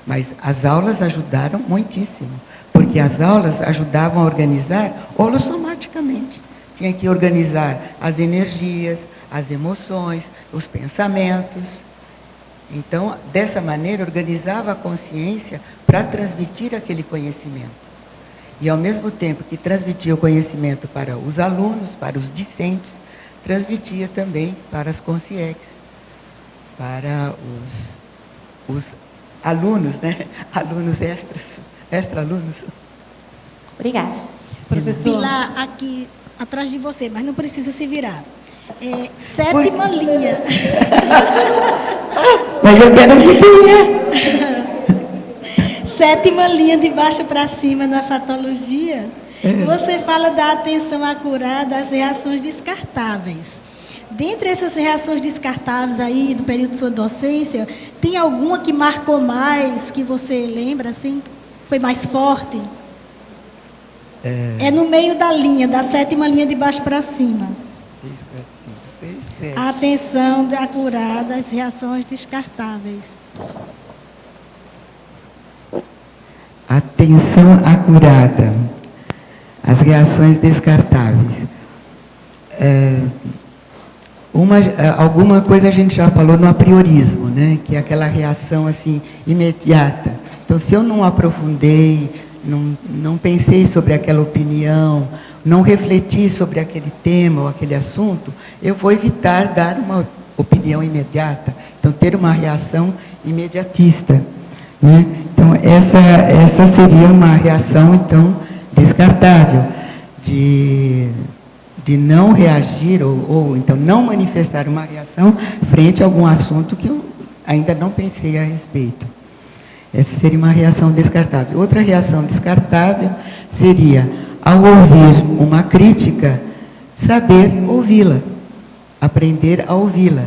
Mas as aulas ajudaram muitíssimo, porque as aulas ajudavam a organizar holossomaticamente. Tinha que organizar as energias, as emoções, os pensamentos. Então, dessa maneira, organizava a consciência para transmitir aquele conhecimento. E, ao mesmo tempo que transmitia o conhecimento para os alunos, para os discentes, transmitia também para as consciex, para os alunos, né? Alunos extra-alunos. Obrigada. Professor. Pilar, aqui atrás de você, mas não precisa se virar. Sétima linha. Mas eu quero ver. Sétima linha de baixo para cima na fatologia. Você fala da atenção acurada às reações descartáveis. Dentre essas reações descartáveis aí do período de sua docência, tem alguma que marcou mais, que você lembra, assim? Foi mais forte? É no meio da linha, da sétima linha de baixo para cima. 3, 4, 5, 6, 7. A atenção acurada às reações descartáveis. Atenção acurada às reações descartáveis. Alguma coisa a gente já falou no apriorismo, né? Que é aquela reação assim imediata. Então, se eu não aprofundei, não pensei sobre aquela opinião, não refleti sobre aquele tema ou aquele assunto, eu vou evitar dar uma opinião imediata. Então, ter uma reação imediatista, né? Então, essa seria uma reação, então, descartável, de não reagir ou então não manifestar uma reação frente a algum assunto que eu ainda não pensei a respeito. Essa seria uma reação descartável. Outra reação descartável seria, ao ouvir uma crítica, saber ouvi-la, aprender a ouvi-la.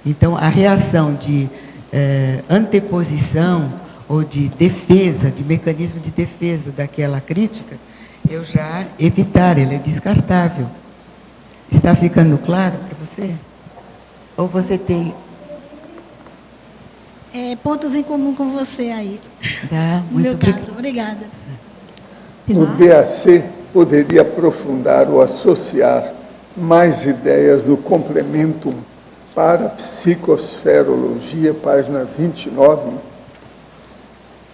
Então, a reação de anteposição ou de defesa, de mecanismo de defesa daquela crítica, eu já evitar, ela é descartável. Está ficando claro para você? Ou você tem... pontos em comum com você aí. Tá, no meu caso. Obrigada. No DAC, poderia aprofundar ou associar mais ideias do complemento para psicosferologia, página 29.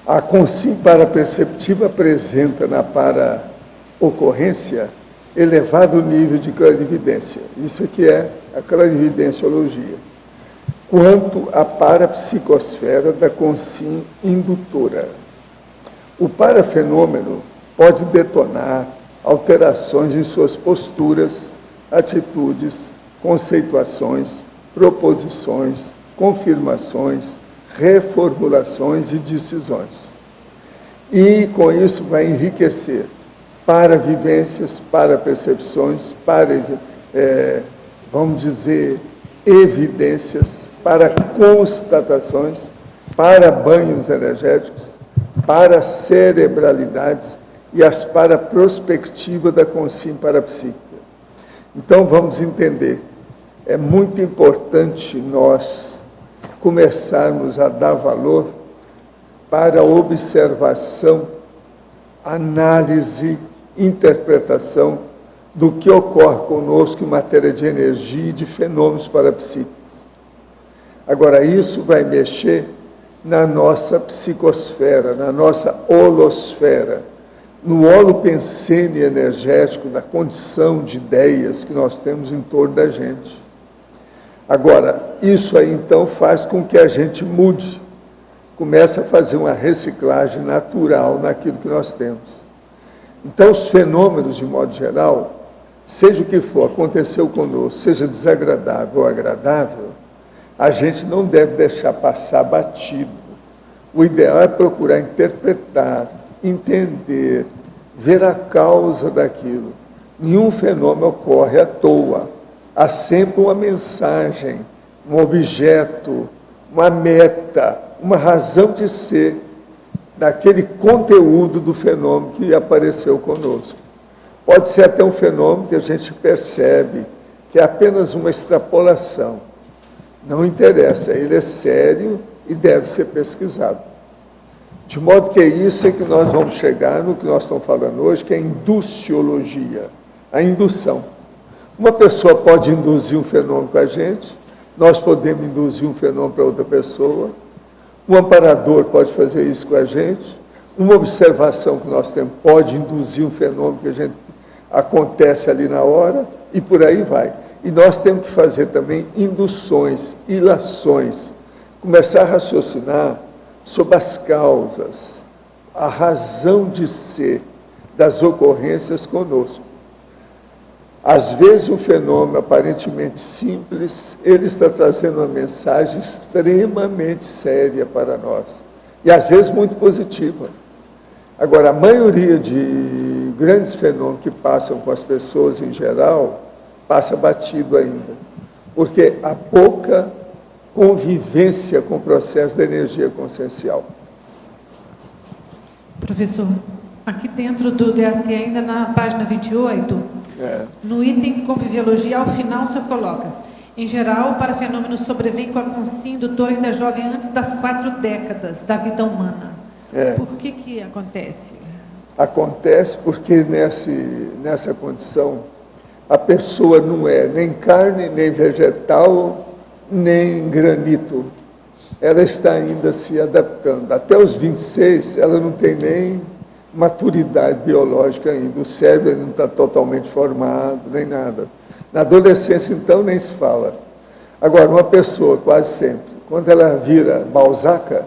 A consim-paraperceptiva apresenta na para-ocorrência elevado nível de clarividência. Isso aqui é a clarividenciologia. Quanto à parapsicosfera da consim indutora. O parafenômeno pode detonar alterações em suas posturas, atitudes, conceituações, proposições, confirmações, reformulações e decisões. E, com isso, vai enriquecer para vivências, para percepções, para, vamos dizer, evidências, para constatações, para banhos energéticos, para cerebralidades e as para prospectiva da consciência parapsíquica. Então, vamos entender, é muito importante nós começarmos a dar valor para observação, análise, interpretação do que ocorre conosco em matéria de energia e de fenômenos parapsíquicos. Agora, isso vai mexer na nossa psicosfera, na nossa holosfera, no holopensene energético da condição de ideias que nós temos em torno da gente. Agora, isso aí então faz com que a gente mude, comece a fazer uma reciclagem natural naquilo que nós temos. Então, os fenômenos, de modo geral, seja o que for, aconteceu conosco, seja desagradável ou agradável, a gente não deve deixar passar batido. O ideal é procurar interpretar, entender, ver a causa daquilo. Nenhum fenômeno ocorre à toa. Há sempre uma mensagem, um objeto, uma meta, uma razão de ser daquele conteúdo do fenômeno que apareceu conosco. Pode ser até um fenômeno que a gente percebe que é apenas uma extrapolação. Não interessa, ele é sério e deve ser pesquisado. De modo que isso é que nós vamos chegar no que nós estamos falando hoje, que é a induciologia, a indução. Uma pessoa pode induzir um fenômeno com a gente, nós podemos induzir um fenômeno para outra pessoa, um amparador pode fazer isso com a gente, uma observação que nós temos pode induzir um fenômeno que a gente acontece ali na hora, e por aí vai. E nós temos que fazer também induções, ilações, começar a raciocinar sobre as causas, a razão de ser das ocorrências conosco. Às vezes, um fenômeno aparentemente simples, ele está trazendo uma mensagem extremamente séria para nós. E, às vezes, muito positiva. Agora, a maioria de grandes fenômenos que passam com as pessoas em geral, passa batido ainda. Porque há pouca convivência com o processo da energia consciencial. Professor, aqui dentro do DAC, ainda na página 28... No item Conviviologia, ao final, o senhor coloca: em geral, para fenômenos sobrevêm com a consciência indutora ainda jovem antes das 4 décadas da vida humana. Por que acontece? Acontece porque nessa condição a pessoa não é nem carne, nem vegetal, nem granito. Ela está ainda se adaptando. Até os 26, ela não tem nem maturidade biológica ainda, o cérebro ainda não está totalmente formado, nem nada. Na adolescência, então, nem se fala. Agora, uma pessoa, quase sempre, quando ela vira Balzaca,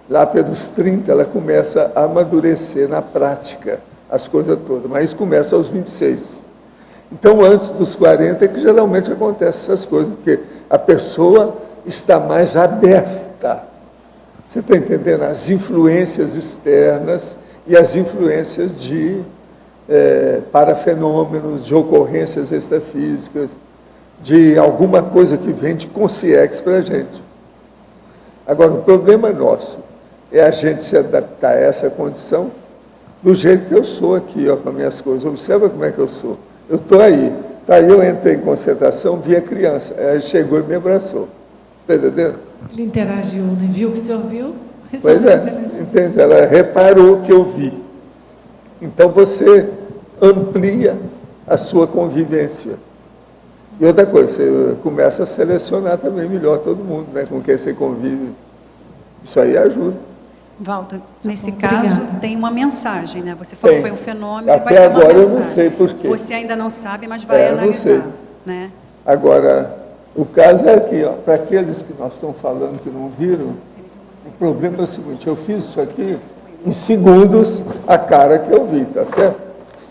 lá pelos 30, ela começa a amadurecer na prática as coisas todas, mas isso começa aos 26. Então, antes dos 40 é que geralmente acontecem essas coisas, porque a pessoa está mais aberta. Você está entendendo? As influências externas e as influências de parafenômenos, de ocorrências extrafísicas, de alguma coisa que vem de consciex para a gente. Agora, o problema nosso é a gente se adaptar a essa condição do jeito que eu sou aqui, ó, com as minhas coisas. Observa como é que eu sou. Eu estou aí. Tá, aí eu entrei em concentração, vi a criança. Aí chegou e me abraçou. Está entendendo? Ele interagiu, né? Viu o que o senhor viu? Pois é, entende? Ela reparou que eu vi. Então, você amplia a sua convivência. E outra coisa, você começa a selecionar também melhor todo mundo, né, com quem você convive. Isso aí ajuda. Walter, nesse caso, tem uma mensagem, né? Você falou que foi um fenômeno. Até agora eu não sei por quê. Você ainda não sabe, mas vai analisar. Não sei. Né? Agora, o caso é aqui, ó, para aqueles que nós estamos falando que não viram, o problema é o seguinte: eu fiz isso aqui em segundos, a cara que eu vi, tá certo?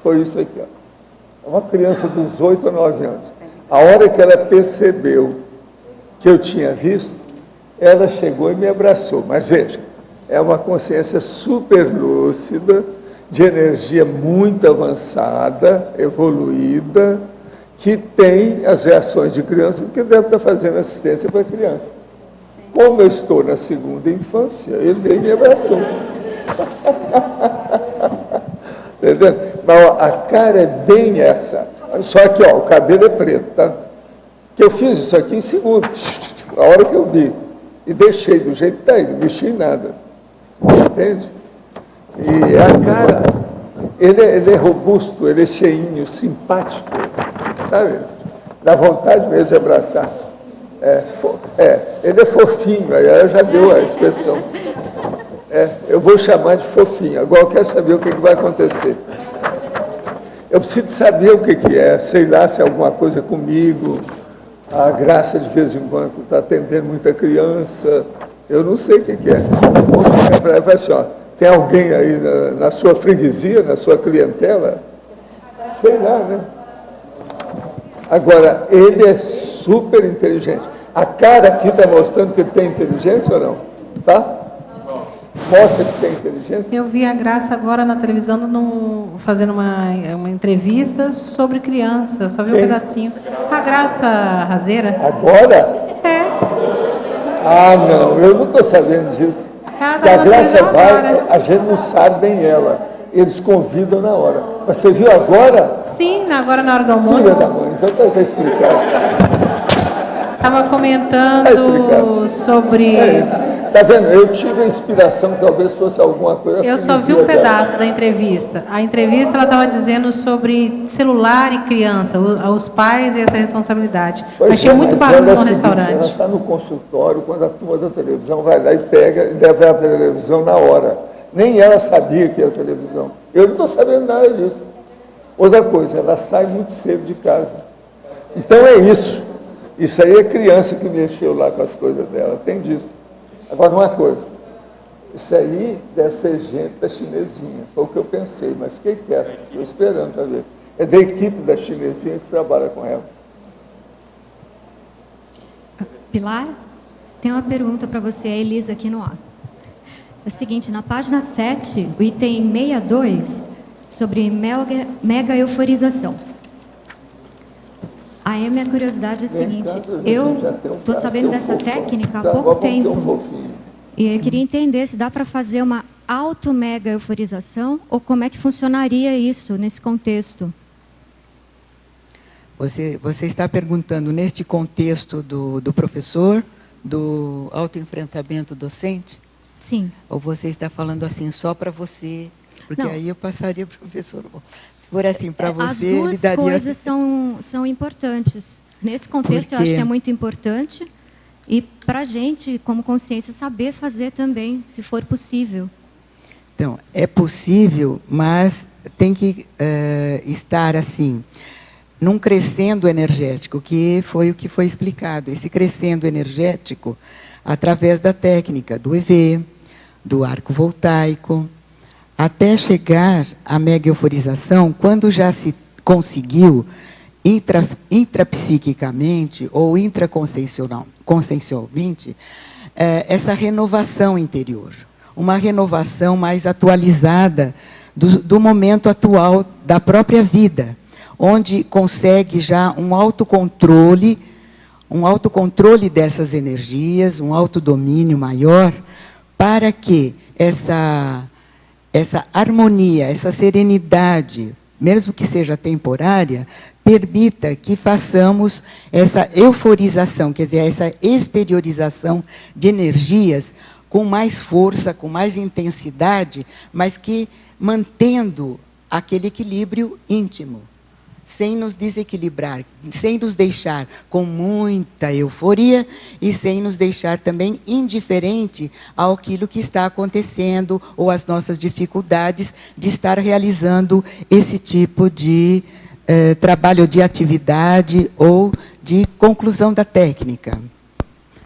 Foi isso aqui, ó. Uma criança dos 8 a 9 anos. A hora que ela percebeu que eu tinha visto, ela chegou e me abraçou. Mas veja, é uma consciência super lúcida, de energia muito avançada, evoluída, que tem as reações de criança, porque deve estar fazendo assistência para a criança. Como eu estou na segunda infância, ele veio e me abraçou. Entendeu? Mas ó, a cara é bem essa. Só que ó, o cabelo é preto, tá? Que eu fiz isso aqui em segundos, a hora que eu vi. E deixei do jeito que está aí, não mexi em nada. Entende? E a cara, ele é robusto, ele é cheinho, simpático, sabe? Dá vontade mesmo de abraçar. Ele é fofinho, aí ela já deu a expressão. Eu vou chamar de fofinho. Agora eu quero saber o que vai acontecer. Eu preciso saber o que é, sei lá se é alguma coisa comigo. A Graça, de vez em quando, está atendendo muita criança. Eu não sei o que é. Vou chegar para ela e falar assim, ó, tem alguém aí na sua freguesia, na sua clientela? Sei lá, né? Agora, ele é super inteligente. A cara aqui está mostrando que ele tem inteligência ou não? Tá? Mostra que tem inteligência? Eu vi a Graça agora na televisão fazendo uma entrevista sobre criança. Eu só vi um pedacinho. A Graça Razeira. Agora? É. Ah, não. Eu não estou sabendo disso. Se a Graça vai, a gente não sabe bem ela. Eles convidam na hora. Mas você viu agora? Sim, agora na hora do almoço. Filha da mãe, então está explicado. Estava comentando sobre... Está vendo? Eu tive a inspiração que talvez fosse alguma coisa... Eu só vi um pedaço da entrevista. A entrevista ela estava dizendo sobre celular e criança, os pais e essa responsabilidade. Achei muito barulho no restaurante. Ela está no consultório, quando a turma da televisão vai lá e pega e leva a televisão na hora. Nem ela sabia que era televisão. Eu não estou sabendo nada disso. Outra coisa, ela sai muito cedo de casa. Então é isso. Isso aí é criança que mexeu lá com as coisas dela. Tem disso. Agora, uma coisa. Isso aí deve ser gente da chinesinha. Foi o que eu pensei, mas fiquei quieto. Estou esperando para ver. É da equipe da chinesinha que trabalha com ela. Pilar, tem uma pergunta para você, a Elisa, aqui no ar. É o seguinte, na página 7, o item 62, sobre mega euforização. Aí a minha curiosidade é a seguinte, eu estou sabendo dessa técnica há pouco tempo, e eu queria entender se dá para fazer uma auto-mega euforização, ou como é que funcionaria isso nesse contexto? Você está perguntando neste contexto do professor, do autoenfrentamento docente? Sim. Ou você está falando assim só para você? Porque Não. aí eu passaria para o professor. Se for assim para você, as duas ele daria... coisas são importantes. Nesse contexto, eu acho que é muito importante. E para a gente, como consciência, saber fazer também, se for possível. Então, é possível, mas tem que estar assim, num crescendo energético, que foi o que foi explicado. Esse crescendo energético, através da técnica do EV, do arco voltaico, até chegar à mega euforização, quando já se conseguiu intrapsiquicamente ou intraconsciencialmente essa renovação interior, uma renovação mais atualizada do momento atual da própria vida, onde consegue já um autocontrole dessas energias, um autodomínio maior, para que essa harmonia, essa serenidade, mesmo que seja temporária, permita que façamos essa euforização, quer dizer, essa exteriorização de energias com mais força, com mais intensidade, mas que mantendo aquele equilíbrio íntimo, sem nos desequilibrar, sem nos deixar com muita euforia e sem nos deixar também indiferente àquilo que está acontecendo ou às nossas dificuldades de estar realizando esse tipo de trabalho de atividade ou de conclusão da técnica.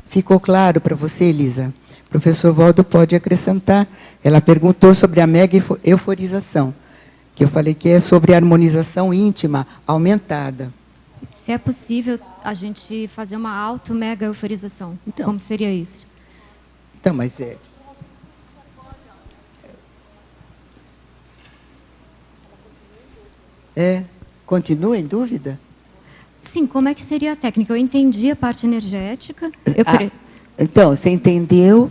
Ficou claro para você, Elisa? O professor Waldo pode acrescentar. Ela perguntou sobre a mega euforização, que eu falei que é sobre a harmonização íntima aumentada. Se é possível a gente fazer uma auto-mega euforização, então, como seria isso? Então, mas continua em dúvida? Sim, como é que seria a técnica? Eu entendi a parte energética. Então, você entendeu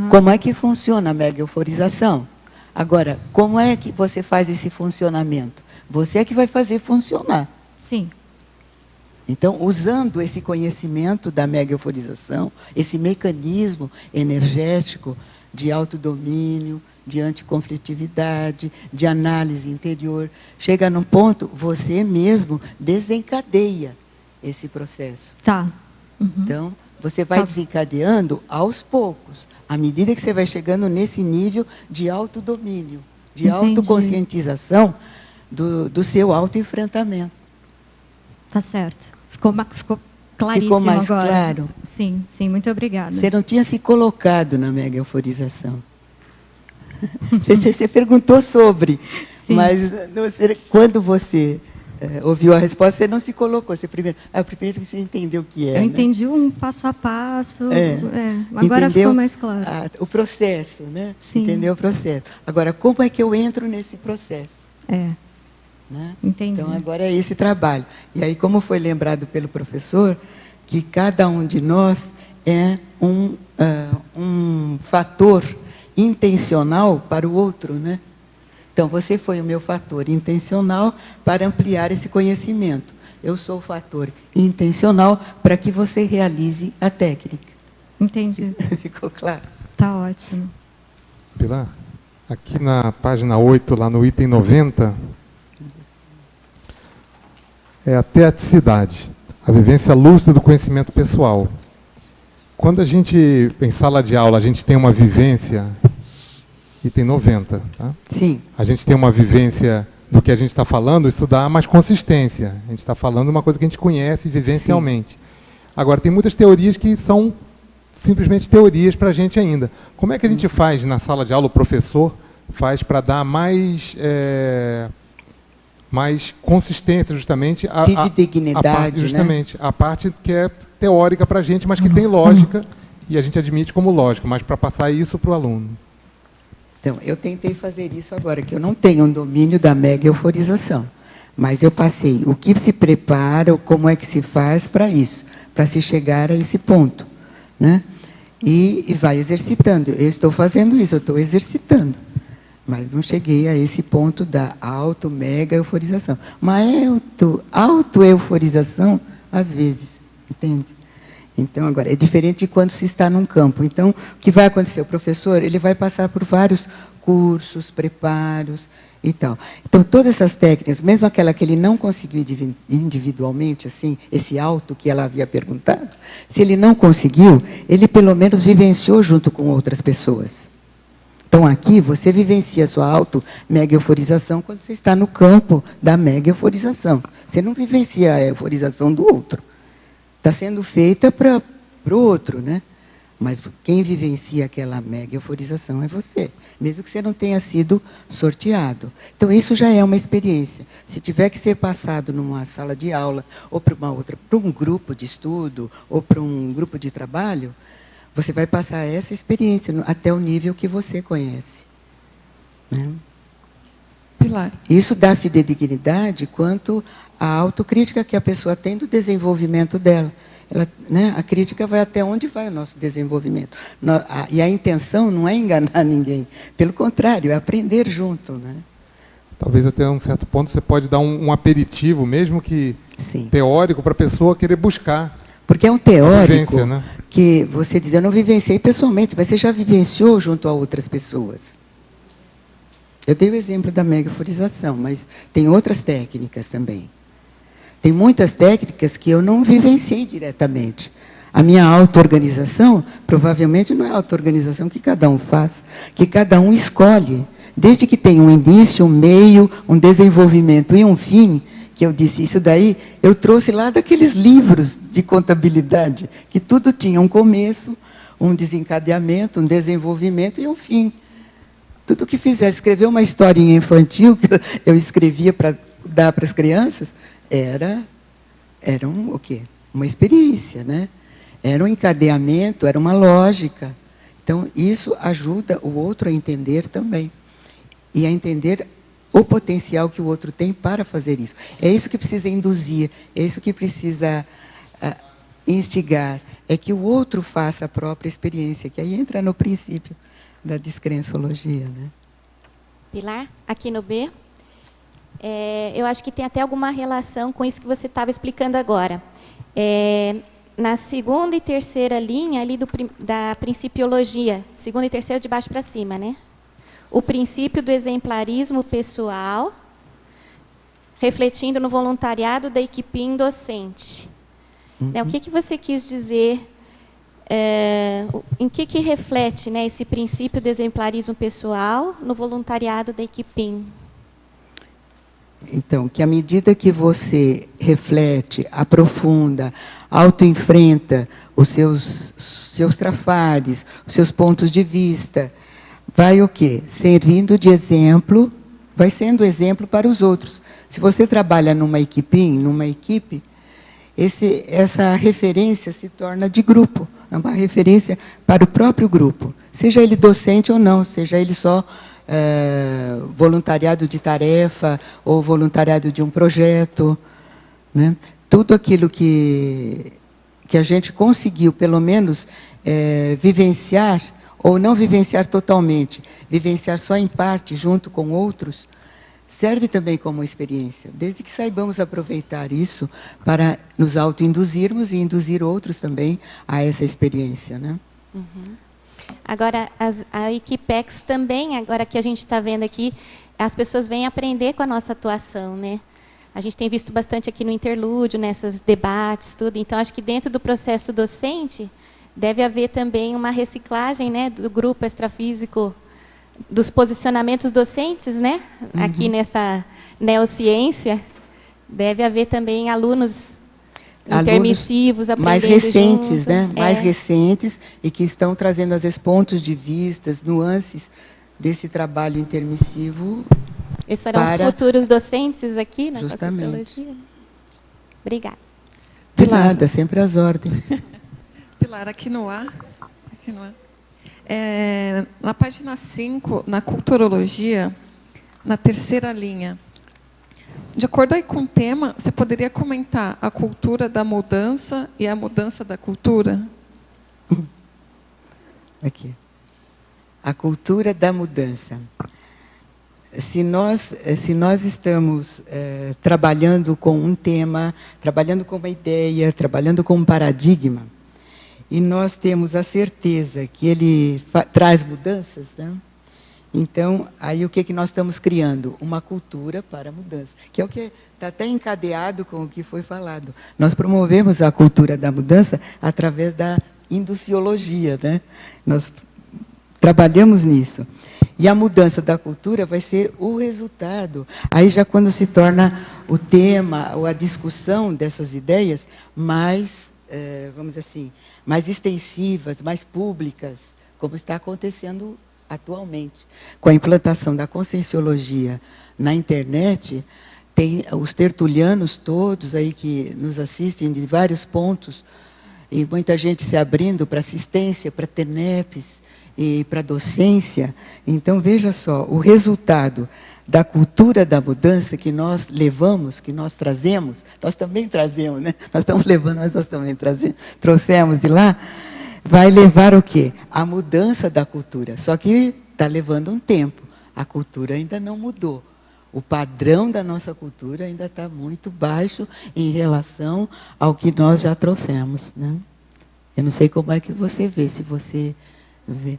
como é que funciona a mega euforização? Agora, como é que você faz esse funcionamento? Você é que vai fazer funcionar. Sim. Então, usando esse conhecimento da mega euforização, esse mecanismo energético de autodomínio, de anticonflitividade, de análise interior. Chega num ponto, você mesmo desencadeia esse processo. Tá. Uhum. Então, você vai desencadeando aos poucos, à medida que você vai chegando nesse nível de autodomínio, de autoconscientização do seu autoenfrentamento. Tá certo. Ficou claríssimo Ficou mais agora. claro? Sim, sim, muito obrigada. Você não tinha se colocado na mega euforização. Você perguntou sobre, Sim. mas quando você ouviu a resposta, você não se colocou. Primeiro você entendeu o que é. Eu entendi um passo a passo. Entendeu Agora ficou mais claro. O processo, né? Sim. Entendeu o processo. Agora, como é que eu entro nesse processo? Né? Entendi. Então, agora é esse trabalho. E aí, como foi lembrado pelo professor, que cada um de nós é um fator intencional para o outro, né? Então, você foi o meu fator intencional para ampliar esse conhecimento. Eu sou o fator intencional para que você realize a técnica. Entendi. Ficou claro? Tá ótimo. Pilar, aqui na página 8, lá no item 90, é a teaticidade, a vivência lúcida do conhecimento pessoal. Quando a gente, em sala de aula, a gente tem uma vivência, item 90, tá? Sim. A gente tem uma vivência do que a gente está falando, isso dá mais consistência. A gente está falando uma coisa que a gente conhece vivencialmente. Sim. Agora, tem muitas teorias que são simplesmente teorias para a gente ainda. Como é que a gente faz na sala de aula, o professor faz para dar mais consistência, justamente, dignidade, justamente, a parte que é teórica para a gente, mas que tem lógica, e a gente admite como lógica, mas para passar isso para o aluno. Então, eu tentei fazer isso agora, que eu não tenho um domínio da mega euforização, mas eu passei o que se prepara, como é que se faz para isso, para se chegar a esse ponto, né? E vai exercitando. Eu estou fazendo isso, eu estou exercitando, mas não cheguei a esse ponto da auto-mega euforização. Mas auto-euforização, às vezes, entende? Então, agora, é diferente de quando se está num campo. Então, o que vai acontecer? O professor ele vai passar por vários cursos, preparos e tal. Então, todas essas técnicas, mesmo aquela que ele não conseguiu individualmente, assim, esse auto que ela havia perguntado, se ele não conseguiu, ele pelo menos vivenciou junto com outras pessoas. Então, aqui, você vivencia a sua auto-mega euforização quando você está no campo da mega euforização. Você não vivencia a euforização do outro. Está sendo feita para o outro, né? Mas quem vivencia aquela mega euforização é você, mesmo que você não tenha sido sorteado. Então, isso já é uma experiência. Se tiver que ser passado numa sala de aula, ou para um grupo de estudo, ou para um grupo de trabalho, você vai passar essa experiência até o nível que você conhece. Né? Pilar. Isso dá fidedignidade quanto à autocrítica que a pessoa tem do desenvolvimento dela. Né, a crítica vai até onde vai o nosso desenvolvimento. E a intenção não é enganar ninguém. Pelo contrário, é aprender junto. Né? Talvez até um certo ponto você pode dar um aperitivo, mesmo que teórico, para a pessoa querer buscar. Porque é um teórico vivência, né? Que você diz, eu não vivenciei pessoalmente, mas você já vivenciou junto a outras pessoas. Eu dei o exemplo da mega euforização, mas tem outras técnicas também. Tem muitas técnicas que eu não vivenciei diretamente. A minha auto-organização, provavelmente não é a auto-organização que cada um faz, que cada um escolhe. Desde que tenha um início, um meio, um desenvolvimento e um fim, que eu disse, isso daí eu trouxe lá daqueles livros de contabilidade, que tudo tinha um começo, um desencadeamento, um desenvolvimento e um fim. Tudo que fizesse, escrever uma historinha infantil, que eu escrevia para dar para as crianças, era o quê? Uma experiência, né? Era um encadeamento, era uma lógica. Então, isso ajuda o outro a entender também. E a entender o potencial que o outro tem para fazer isso. É isso que precisa induzir, é isso que precisa instigar, é que o outro faça a própria experiência, que aí entra no princípio da descrençologia. Né? Pilar, aqui no B, eu acho que tem até alguma relação com isso que você estava explicando agora. na segunda e terceira linha ali da principiologia, segunda e terceira de baixo para cima, né? O princípio do exemplarismo pessoal, refletindo no voluntariado da equipe docente. Né, o que você quis dizer, em que reflete, né, esse princípio do exemplarismo pessoal no voluntariado da equipe? Então, que à medida que você reflete, aprofunda, autoenfrenta os seus trafares, os seus pontos de vista, vai o quê? Servindo de exemplo, vai sendo exemplo para os outros. Se você trabalha numa equipe, essa referência se torna de grupo, é uma referência para o próprio grupo, seja ele docente ou não, seja ele só voluntariado de tarefa ou voluntariado de um projeto, né? Tudo aquilo que a gente conseguiu, pelo menos, vivenciar, ou não vivenciar totalmente, vivenciar só em parte, junto com outros, serve também como experiência, desde que saibamos aproveitar isso para nos autoinduzirmos e induzir outros também a essa experiência, né? Uhum. Agora, a Equipex também, agora que a gente está vendo aqui, as pessoas vêm aprender com a nossa atuação, né? A gente tem visto bastante aqui no interlúdio, nesses debates, tudo. Então, acho que dentro do processo docente, deve haver também uma reciclagem, né, do grupo extrafísico, dos posicionamentos docentes, né? Uhum. Aqui nessa neociência, deve haver também alunos intermissivos, aprendendo mais recentes, junto, né? Mais recentes e que estão trazendo às vezes pontos de vista, nuances desse trabalho intermissivo. Esses serão os futuros docentes aqui na Justamente. Sociologia. Obrigada. De nada, sempre às ordens. Pilar, aqui no ar. Na página 5, na culturologia, na terceira linha, de acordo aí com o tema, você poderia comentar a cultura da mudança e a mudança da cultura? Aqui. A cultura da mudança. Se nós estamos trabalhando com um tema, trabalhando com uma ideia, trabalhando com um paradigma, e nós temos a certeza que ele traz mudanças, né? Então, aí o que nós estamos criando? Uma cultura para a mudança, que é o que está até encadeado com o que foi falado. Nós promovemos a cultura da mudança através da induciologia, né? Nós trabalhamos nisso. E a mudança da cultura vai ser o resultado. Aí já quando se torna o tema ou a discussão dessas ideias mais, vamos dizer assim, mais extensivas, mais públicas, como está acontecendo atualmente. Com a implantação da conscienciologia na internet, tem os tertulianos todos aí que nos assistem de vários pontos, e muita gente se abrindo para assistência, para TENEPs e para docência. Então, veja só, o resultado da cultura da mudança que nós levamos, que nós trazemos, nós também trazemos, né? Nós estamos levando, mas nós também trouxemos de lá, vai levar o quê? A mudança da cultura. Só que está levando um tempo. A cultura ainda não mudou. O padrão da nossa cultura ainda está muito baixo em relação ao que nós já trouxemos, né? Eu não sei como é que você vê, se você vê.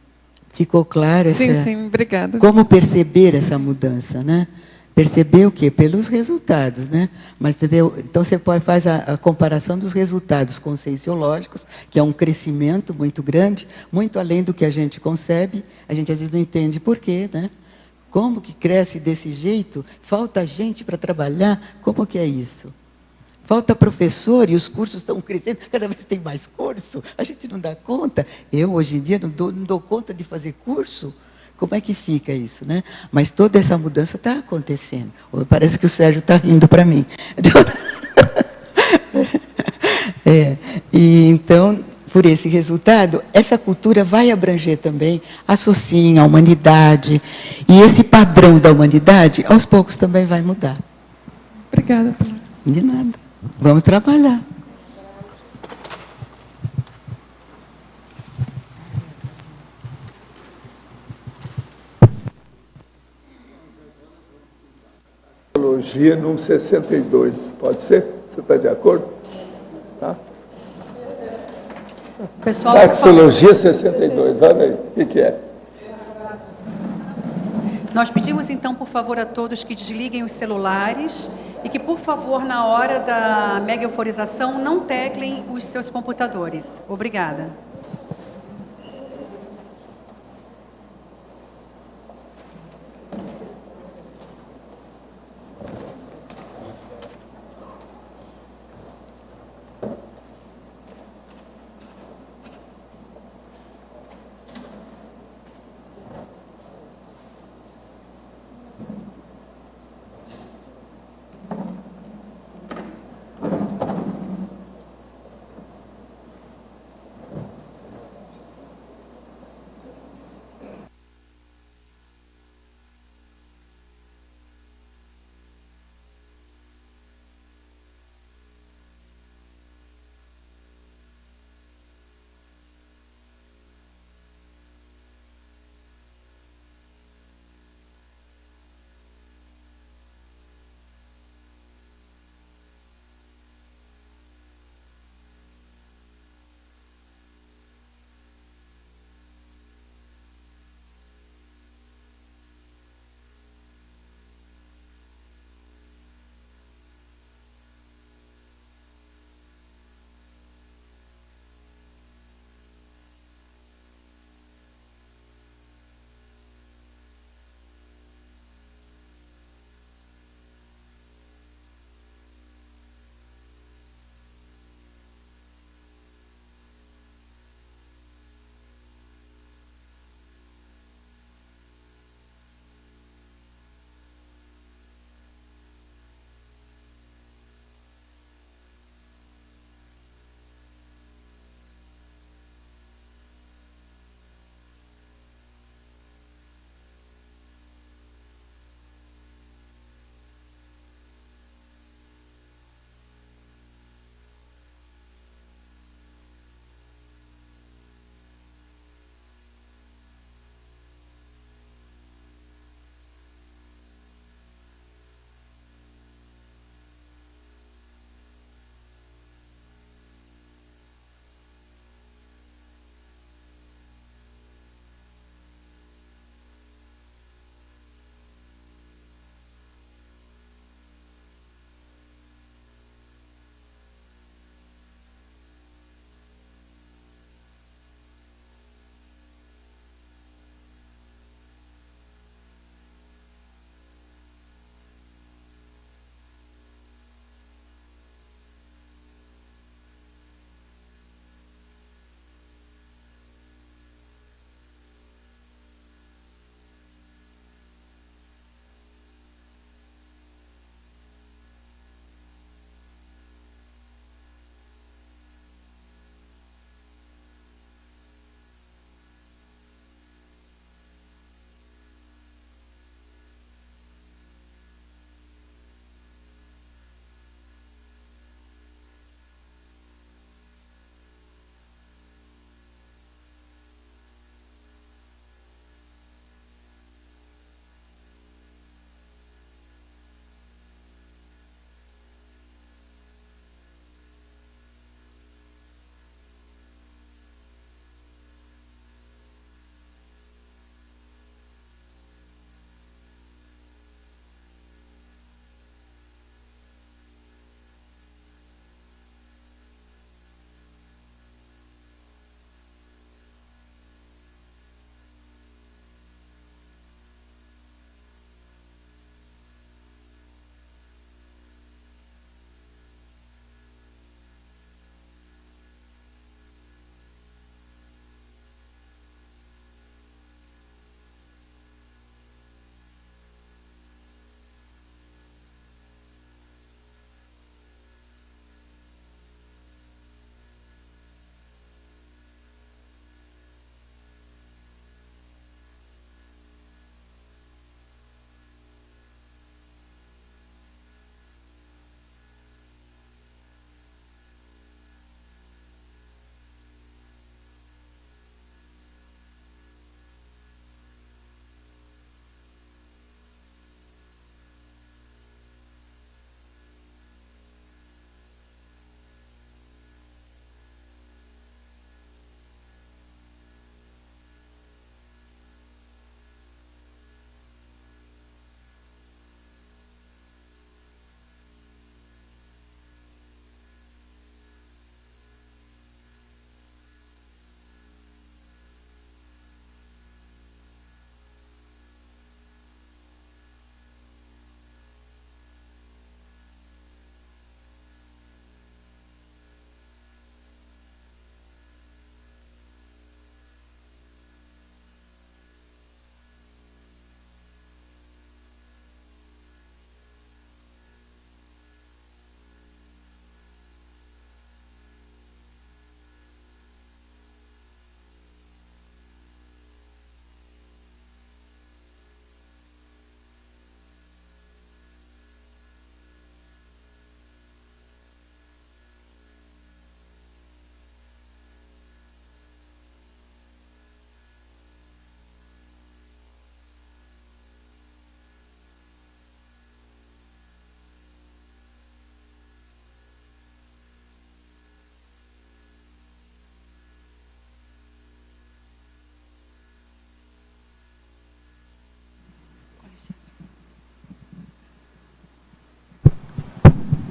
Ficou claro essa... Sim, obrigada. Como perceber essa mudança, né? Perceber o quê? Pelos resultados, né? Mas você vê, então você faz a comparação dos resultados conscienciológicos, que é um crescimento muito grande, muito além do que a gente concebe. A gente às vezes não entende por quê, né? Como que cresce desse jeito? Falta gente para trabalhar? Como que é isso? Falta professor e os cursos estão crescendo, cada vez tem mais curso, a gente não dá conta. Eu, hoje em dia, não dou conta de fazer curso. Como é que fica isso, né? Mas toda essa mudança está acontecendo. Parece que o Sérgio está rindo para mim. E então, por esse resultado, essa cultura vai abranger também a socinha, a humanidade. E esse padrão da humanidade, aos poucos, também vai mudar. Obrigada. De nada. Vamos trabalhar. Sociologia número 62, pode ser? Você está de acordo? Tá? Pessoal, Taxologia 62, olha aí, o que é? Nós pedimos, então, por favor, a todos que desliguem os celulares e que, por favor, na hora da mega euforização, não teclem os seus computadores. Obrigada.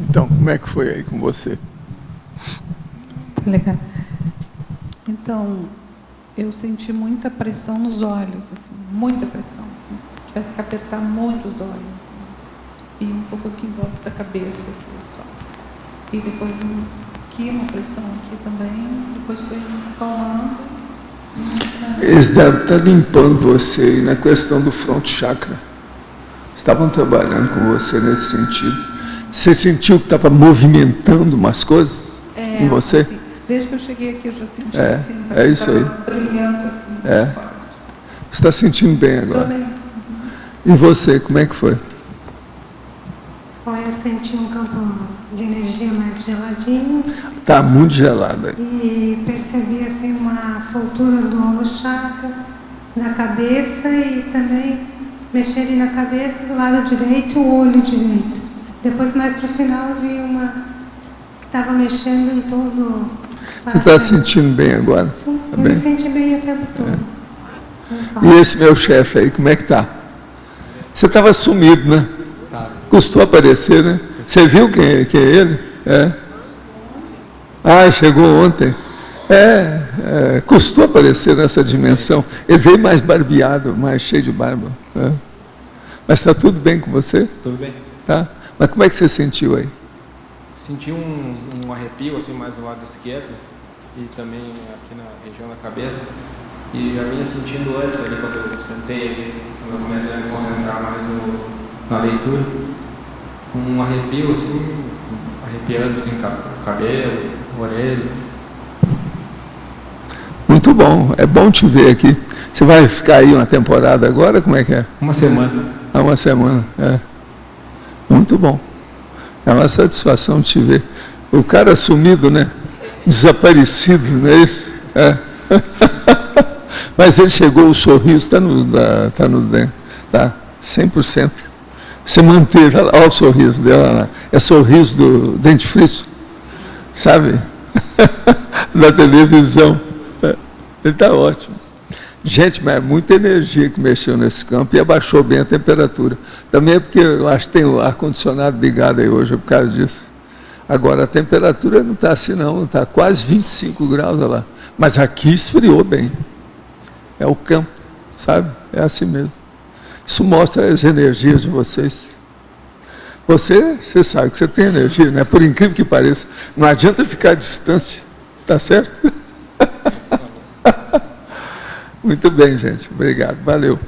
Então, como é que foi aí com você? Legal. Então, eu senti muita pressão nos olhos, assim, muita pressão. Assim. Tivesse que apertar muito os olhos. Assim, e um pouco aqui em volta da cabeça. Assim, só. E depois aqui, uma pressão aqui também. Depois foi me acalmando. Eles devem estar limpando você aí na questão do fronto chakra. Estavam trabalhando com você nesse sentido. Você sentiu que estava movimentando umas coisas em você? Assim, desde que eu cheguei aqui eu já senti assim. É isso aí. Brilhando assim. Você está sentindo bem agora? Estou bem. E você, como é que foi? Bom, eu senti um campo de energia mais geladinho. Está muito gelado aí. E percebi assim uma soltura do ombro chakra, na cabeça e também mexer ali na cabeça do lado direito, o olho direito. Depois, mais para o final, eu vi uma que estava mexendo em todo. Você está sentindo bem agora? Sim, tá eu bem? me senti bem o tempo todo. E esse meu chefe aí, como é que está? Você estava sumido, né? Tá. Custou aparecer, né? Você viu quem é ele? Chegou ontem. Custou aparecer nessa dimensão. Ele veio mais barbeado, mais cheio de barba. Mas está tudo bem com você? Tudo bem. Tá? Mas como é que você sentiu aí? Senti um arrepio assim mais do lado esquerdo e também aqui na região da cabeça. E já vinha sentindo antes ali quando eu sentei ali, quando eu comecei a me concentrar mais na leitura. Um arrepio assim, arrepiando assim, cabelo, orelha. Muito bom, é bom te ver aqui. Você vai ficar aí uma temporada agora? Como é que é? Uma semana. Uma semana, Muito bom. É uma satisfação te ver. O cara sumido, né? Desaparecido, não é isso? Mas ele chegou, o sorriso está no dentro, tá? 100%. Você manteve, olha o sorriso dela, é sorriso do dentifrício, sabe? Na televisão. Ele está ótimo. Gente, mas é muita energia que mexeu nesse campo e abaixou bem a temperatura. Também é porque eu acho que tem o ar-condicionado ligado aí hoje, é por causa disso. Agora, a temperatura não está assim não, está quase 25 graus, olha lá. Mas aqui esfriou bem. É o campo, sabe? É assim mesmo. Isso mostra as energias de vocês. Você sabe que você tem energia, né? Por incrível que pareça. Não adianta ficar distante, tá certo? Muito bem, gente. Obrigado. Valeu.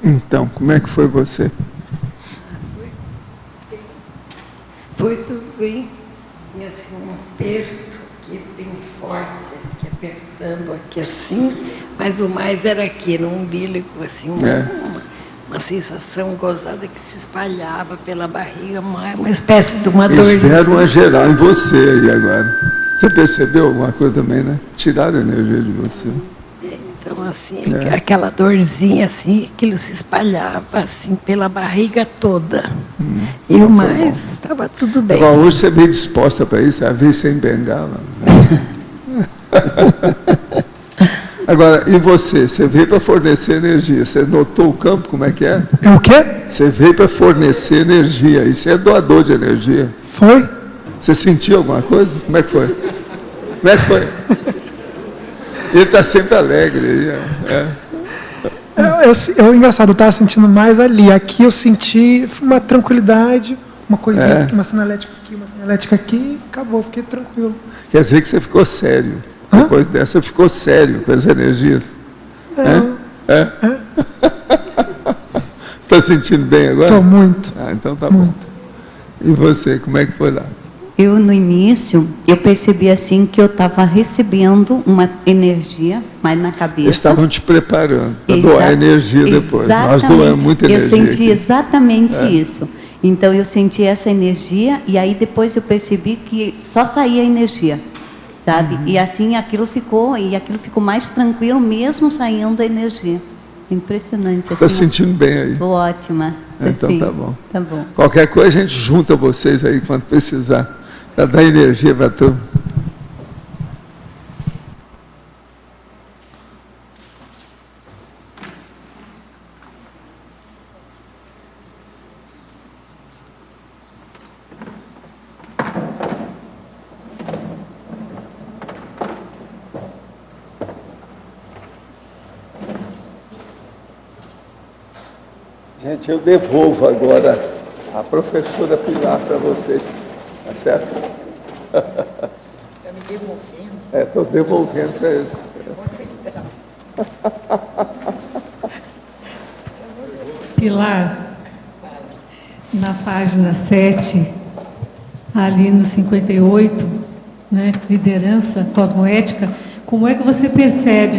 Então, como é que foi você? Foi tudo bem. E assim, um aperto aqui bem forte, aqui apertando aqui assim, mas o mais era aqui, no umbilico, assim, uma sensação gozada que se espalhava pela barriga, uma espécie de uma dorzinha. Eles deram uma geral em você aí agora. Você percebeu alguma coisa também, né? Tiraram a energia de você. Então, assim, aquela dorzinha, assim, aquilo se espalhava, assim, pela barriga toda. E o mais, estava tudo bem. Agora, hoje você veio disposta para isso, a vez sem bengala. Né? Agora, e você? Você veio para fornecer energia. Você notou o campo, como é que é? É o quê? Você veio para fornecer energia. E você é doador de energia. Foi? Você sentiu alguma coisa? Como é que foi? Como é que foi? Ele está sempre alegre. Engraçado, eu estava sentindo mais ali. Aqui eu senti uma tranquilidade, uma coisinha aqui, uma sinalética aqui, uma sinalética aqui, acabou, fiquei tranquilo. Quer dizer que você ficou sério. Depois dessa, ficou sério com as energias. Está sentindo bem agora? Estou muito. Então tá muito. Bom. E você, como é que foi lá? Eu, no início, eu percebi assim que eu estava recebendo uma energia, mas na cabeça. Eles estavam te preparando para doar energia depois. Nós doamos muita energia. Eu senti aqui. Exatamente isso. Então, eu senti essa energia e aí depois eu percebi que só saía energia, sabe? E assim aquilo ficou mais tranquilo mesmo saindo a energia. Impressionante. Está sentindo bem aí? Estou ótima. Então assim, tá bom. Tá bom. Qualquer coisa a gente junta vocês aí quando precisar. Para dar energia para tudo. Gente, eu devolvo agora a professora Pilar para vocês. Tá certo? Está me devolvendo? Estou devolvendo para eles. Pilar, na página 7, ali no 58, né, liderança cosmoética, como é que você percebe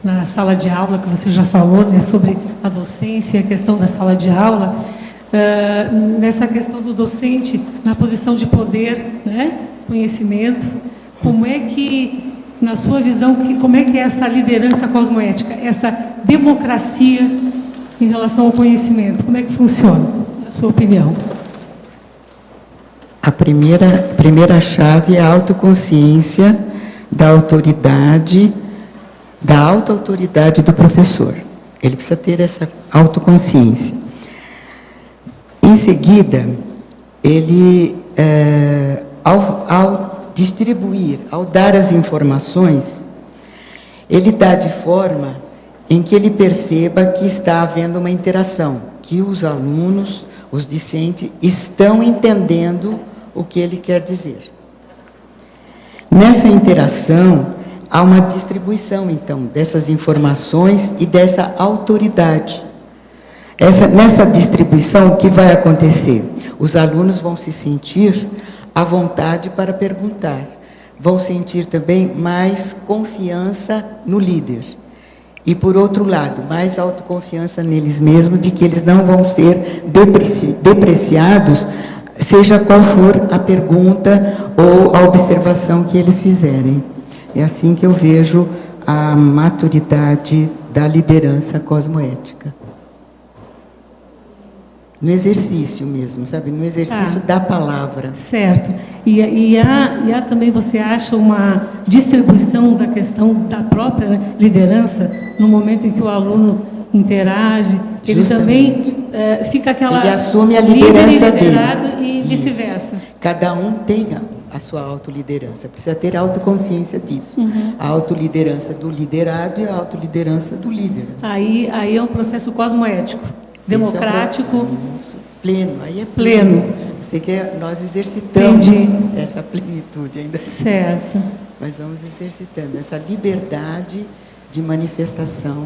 na sala de aula, que você já falou, né, sobre a docência, a questão da sala de aula, nessa questão do docente, na posição de poder, né, conhecimento, como é que, na sua visão, como é que é essa liderança cosmoética, essa democracia em relação ao conhecimento, como é que funciona, na sua opinião? A primeira chave é a autoconsciência da autoridade, da auto-autoridade do professor. Ele precisa ter essa autoconsciência. Em seguida, ele, ao distribuir, ao dar as informações, ele dá de forma em que ele perceba que está havendo uma interação, que os alunos, os discentes, estão entendendo o que ele quer dizer. Nessa interação, há uma distribuição, então, dessas informações e dessa autoridade. Nessa distribuição, o que vai acontecer? Os alunos vão se sentir à vontade para perguntar, vão sentir também mais confiança no líder. E, por outro lado, mais autoconfiança neles mesmos, de que eles não vão ser depreciados, seja qual for a pergunta ou a observação que eles fizerem. É assim que eu vejo a maturidade da liderança cosmoética. No exercício mesmo, sabe? No exercício da palavra. Certo. E há também, você acha, uma distribuição da questão da própria liderança, no momento em que o aluno interage, ele também fica aquela... Ele assume a liderança dele. E vice-versa. Cada um tem a sua autoliderança, precisa ter autoconsciência disso. A autoliderança do liderado e a autoliderança do líder. Aí é um processo cosmoético. Democrático. Pleno, aí é pleno. Sei que nós exercitamos essa plenitude ainda. Certo. Mas vamos exercitando essa liberdade de manifestação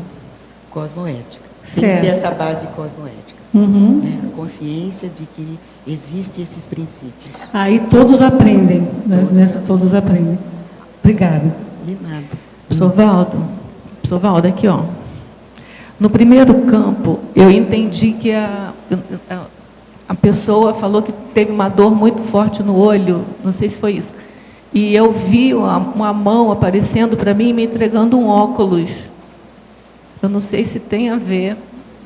cosmoética. Tem que ter Certo. essa base cosmoética. Uhum. Né? A consciência de que existem esses princípios. Aí todos aprendem, né? Todos aprendem. Obrigada. De nada. Professor Valdo, aqui, ó. No primeiro campo, eu entendi que a pessoa falou que teve uma dor muito forte no olho, não sei se foi isso. E eu vi uma mão aparecendo para mim, me entregando um óculos. Eu não sei se tem a ver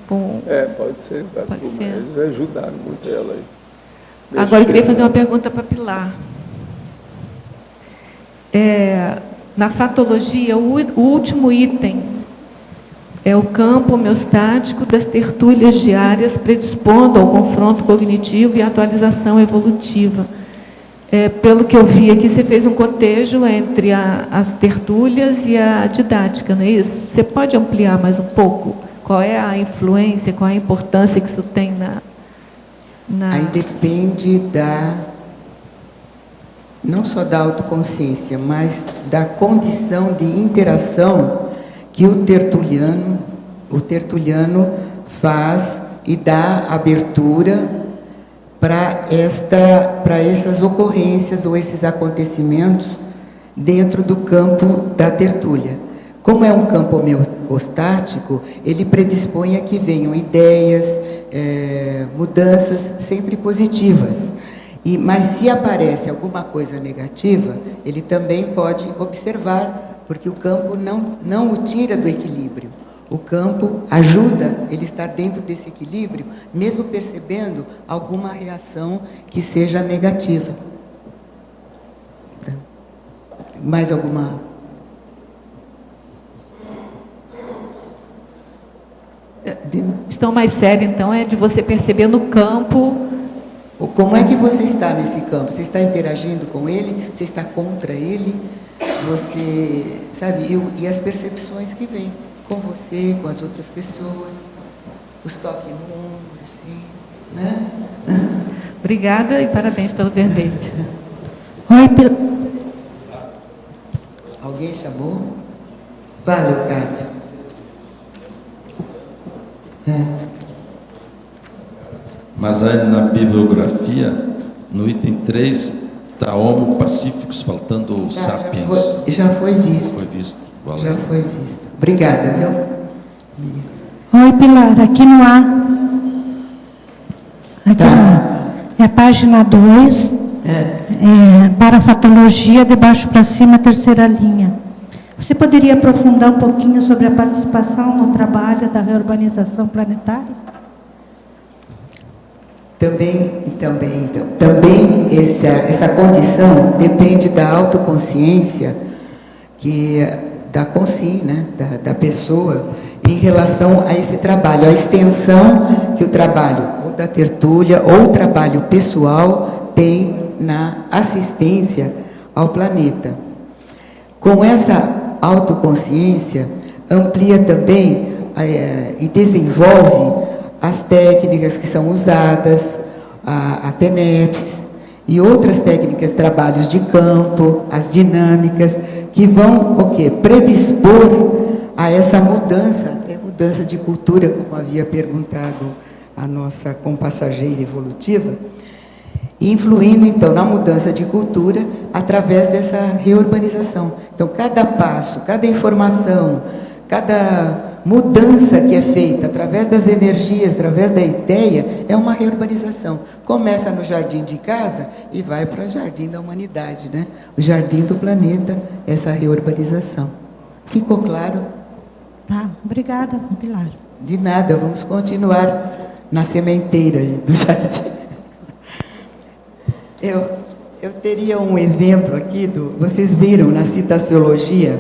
com... Pode ser, mas ajudaram muito ela aí. Agora, eu queria fazer uma pergunta para Pilar. Na fatologia, o último item é o campo homeostático das tertúlias diárias, predispondo ao confronto cognitivo e atualização evolutiva. Pelo que eu vi aqui, você fez um cotejo entre as tertúlias e a didática, não é isso? Você pode ampliar mais um pouco? Qual é a influência, qual é a importância que isso tem na... Aí depende não só da autoconsciência, mas da condição de interação que o tertuliano faz e dá abertura para essas ocorrências ou esses acontecimentos dentro do campo da tertúlia. Como é um campo homeostático, ele predispõe a que venham ideias, mudanças sempre positivas. Mas se aparece alguma coisa negativa, ele também pode observar, porque o campo não o tira do equilíbrio. O campo ajuda ele a estar dentro desse equilíbrio, mesmo percebendo alguma reação que seja negativa. Mais alguma? Questão mais séria, então, é de você perceber no campo... Como é que você está nesse campo? Você está interagindo com ele? Você está contra ele? Você, sabe, e as percepções que vêm com você, com as outras pessoas, os toques no ombro, assim, né? Obrigada e parabéns pelo verbete. Oi, Alguém chamou? Vale, Cátia. Mas aí na bibliografia, no item 3, está Homo Pacíficos, faltando o Sapiens. Já foi visto. Foi visto. Valeu. Já foi visto. Obrigada, viu? Oi, Pilar, aqui no A. Aqui no A. É a página 2, para a fatologia, de baixo para cima, terceira linha. Você poderia aprofundar um pouquinho sobre a participação no trabalho da reurbanização planetária? Também essa condição depende da autoconsciência, da consciência, né, da pessoa, em relação a esse trabalho, a extensão que o trabalho ou da tertúlia ou o trabalho pessoal tem na assistência ao planeta. Com essa autoconsciência, amplia também e desenvolve as técnicas que são usadas, a TENEPS e outras técnicas, trabalhos de campo, as dinâmicas, que vão o quê? Predispor a essa mudança de cultura, como havia perguntado a nossa compassageira evolutiva, influindo, então, na mudança de cultura através dessa reurbanização. Então, cada passo, cada informação, cada mudança que é feita através das energias, através da ideia, é uma reurbanização. Começa no jardim de casa e vai para o jardim da humanidade, né? O jardim do planeta, essa reurbanização. Ficou claro? Tá, obrigada, Pilar. De nada, vamos continuar na sementeira aí do jardim. Eu teria um exemplo aqui, vocês viram na citaciologia,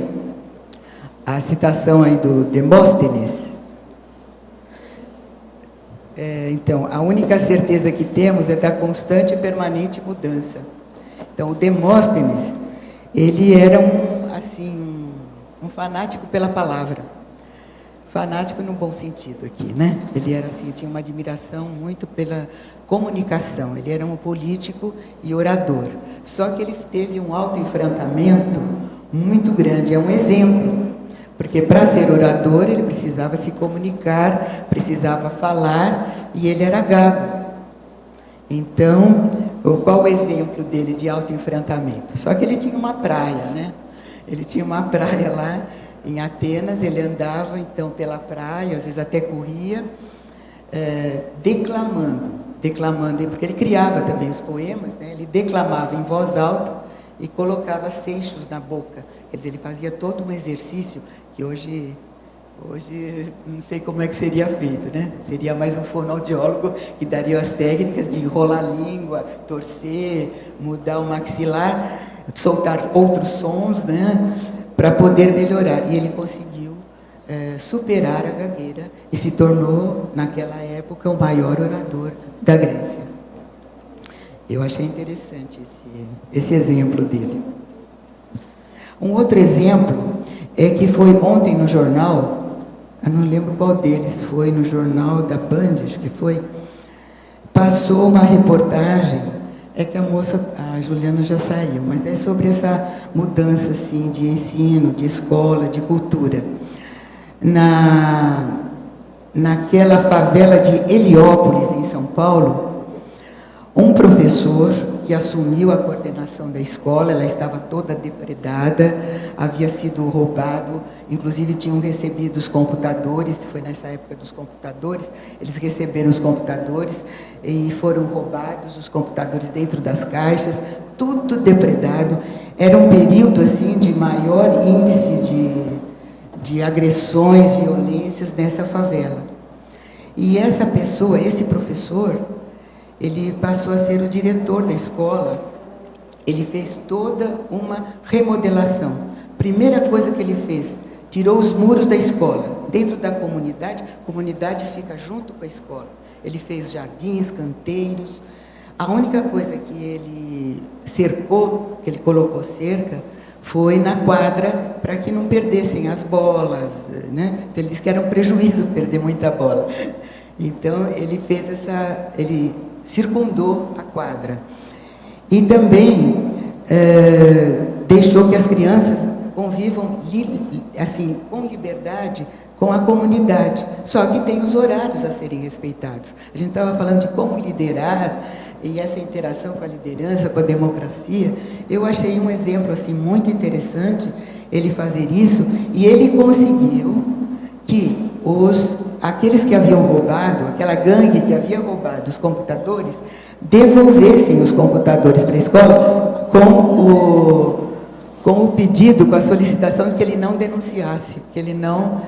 a citação aí do Demóstenes. Então, a única certeza que temos é da constante e permanente mudança. Então, o Demóstenes, ele era um fanático pela palavra. Fanático no bom sentido aqui, né? Ele era assim, tinha uma admiração muito pela comunicação. Ele era um político e orador. Só que ele teve um autoenfrentamento muito grande. É um exemplo. Porque Porque para ser orador ele precisava se comunicar, precisava falar, e ele era gago. Então, qual o exemplo dele de autoenfrentamento? Só que ele tinha uma praia, né? Ele tinha uma praia lá em Atenas, ele andava então pela praia, às vezes até corria, declamando, porque ele criava também os poemas, né? Ele declamava em voz alta e colocava seixos na boca. Quer dizer, ele fazia todo um exercício que hoje não sei como é que seria feito, né? Seria mais um fonoaudiólogo que daria as técnicas de enrolar a língua, torcer, mudar o maxilar, soltar outros sons, né? Para poder melhorar. E ele conseguiu superar a gagueira e se tornou, naquela época, o maior orador da Grécia. Eu achei interessante esse exemplo dele. Um outro exemplo é que foi ontem no jornal, eu não lembro qual deles foi, no jornal da Band, acho que foi, passou uma reportagem, é que a moça, a Juliana já saiu, mas é sobre essa mudança assim, de ensino, de escola, de cultura. Naquela favela de Heliópolis, em São Paulo, um professor que assumiu a coordenação da escola, ela estava toda depredada, havia sido roubado, inclusive tinham recebido os computadores, foi nessa época dos computadores, eles receberam os computadores e foram roubados os computadores dentro das caixas, tudo depredado. Era um período assim de maior índice de agressões, violências nessa favela. E essa pessoa, esse professor, ele passou a ser o diretor da escola. Ele fez toda uma remodelação. Primeira coisa que ele fez, tirou os muros da escola. Dentro da comunidade, a comunidade fica junto com a escola. Ele fez jardins, canteiros. A única coisa que ele cercou, que ele colocou cerca, foi na quadra para que não perdessem as bolas, né? Então ele disse que era um prejuízo perder muita bola. Então ele fez ele circundou a quadra. E também deixou que as crianças convivam assim, com liberdade com a comunidade. Só que tem os horários a serem respeitados. A gente estava falando de como liderar e essa interação com a liderança, com a democracia. Eu achei um exemplo assim, muito interessante ele fazer isso, e ele conseguiu que aqueles que haviam roubado, aquela gangue que havia roubado os computadores, devolvessem os computadores para a escola com o pedido, com a solicitação de que ele não denunciasse, que ele não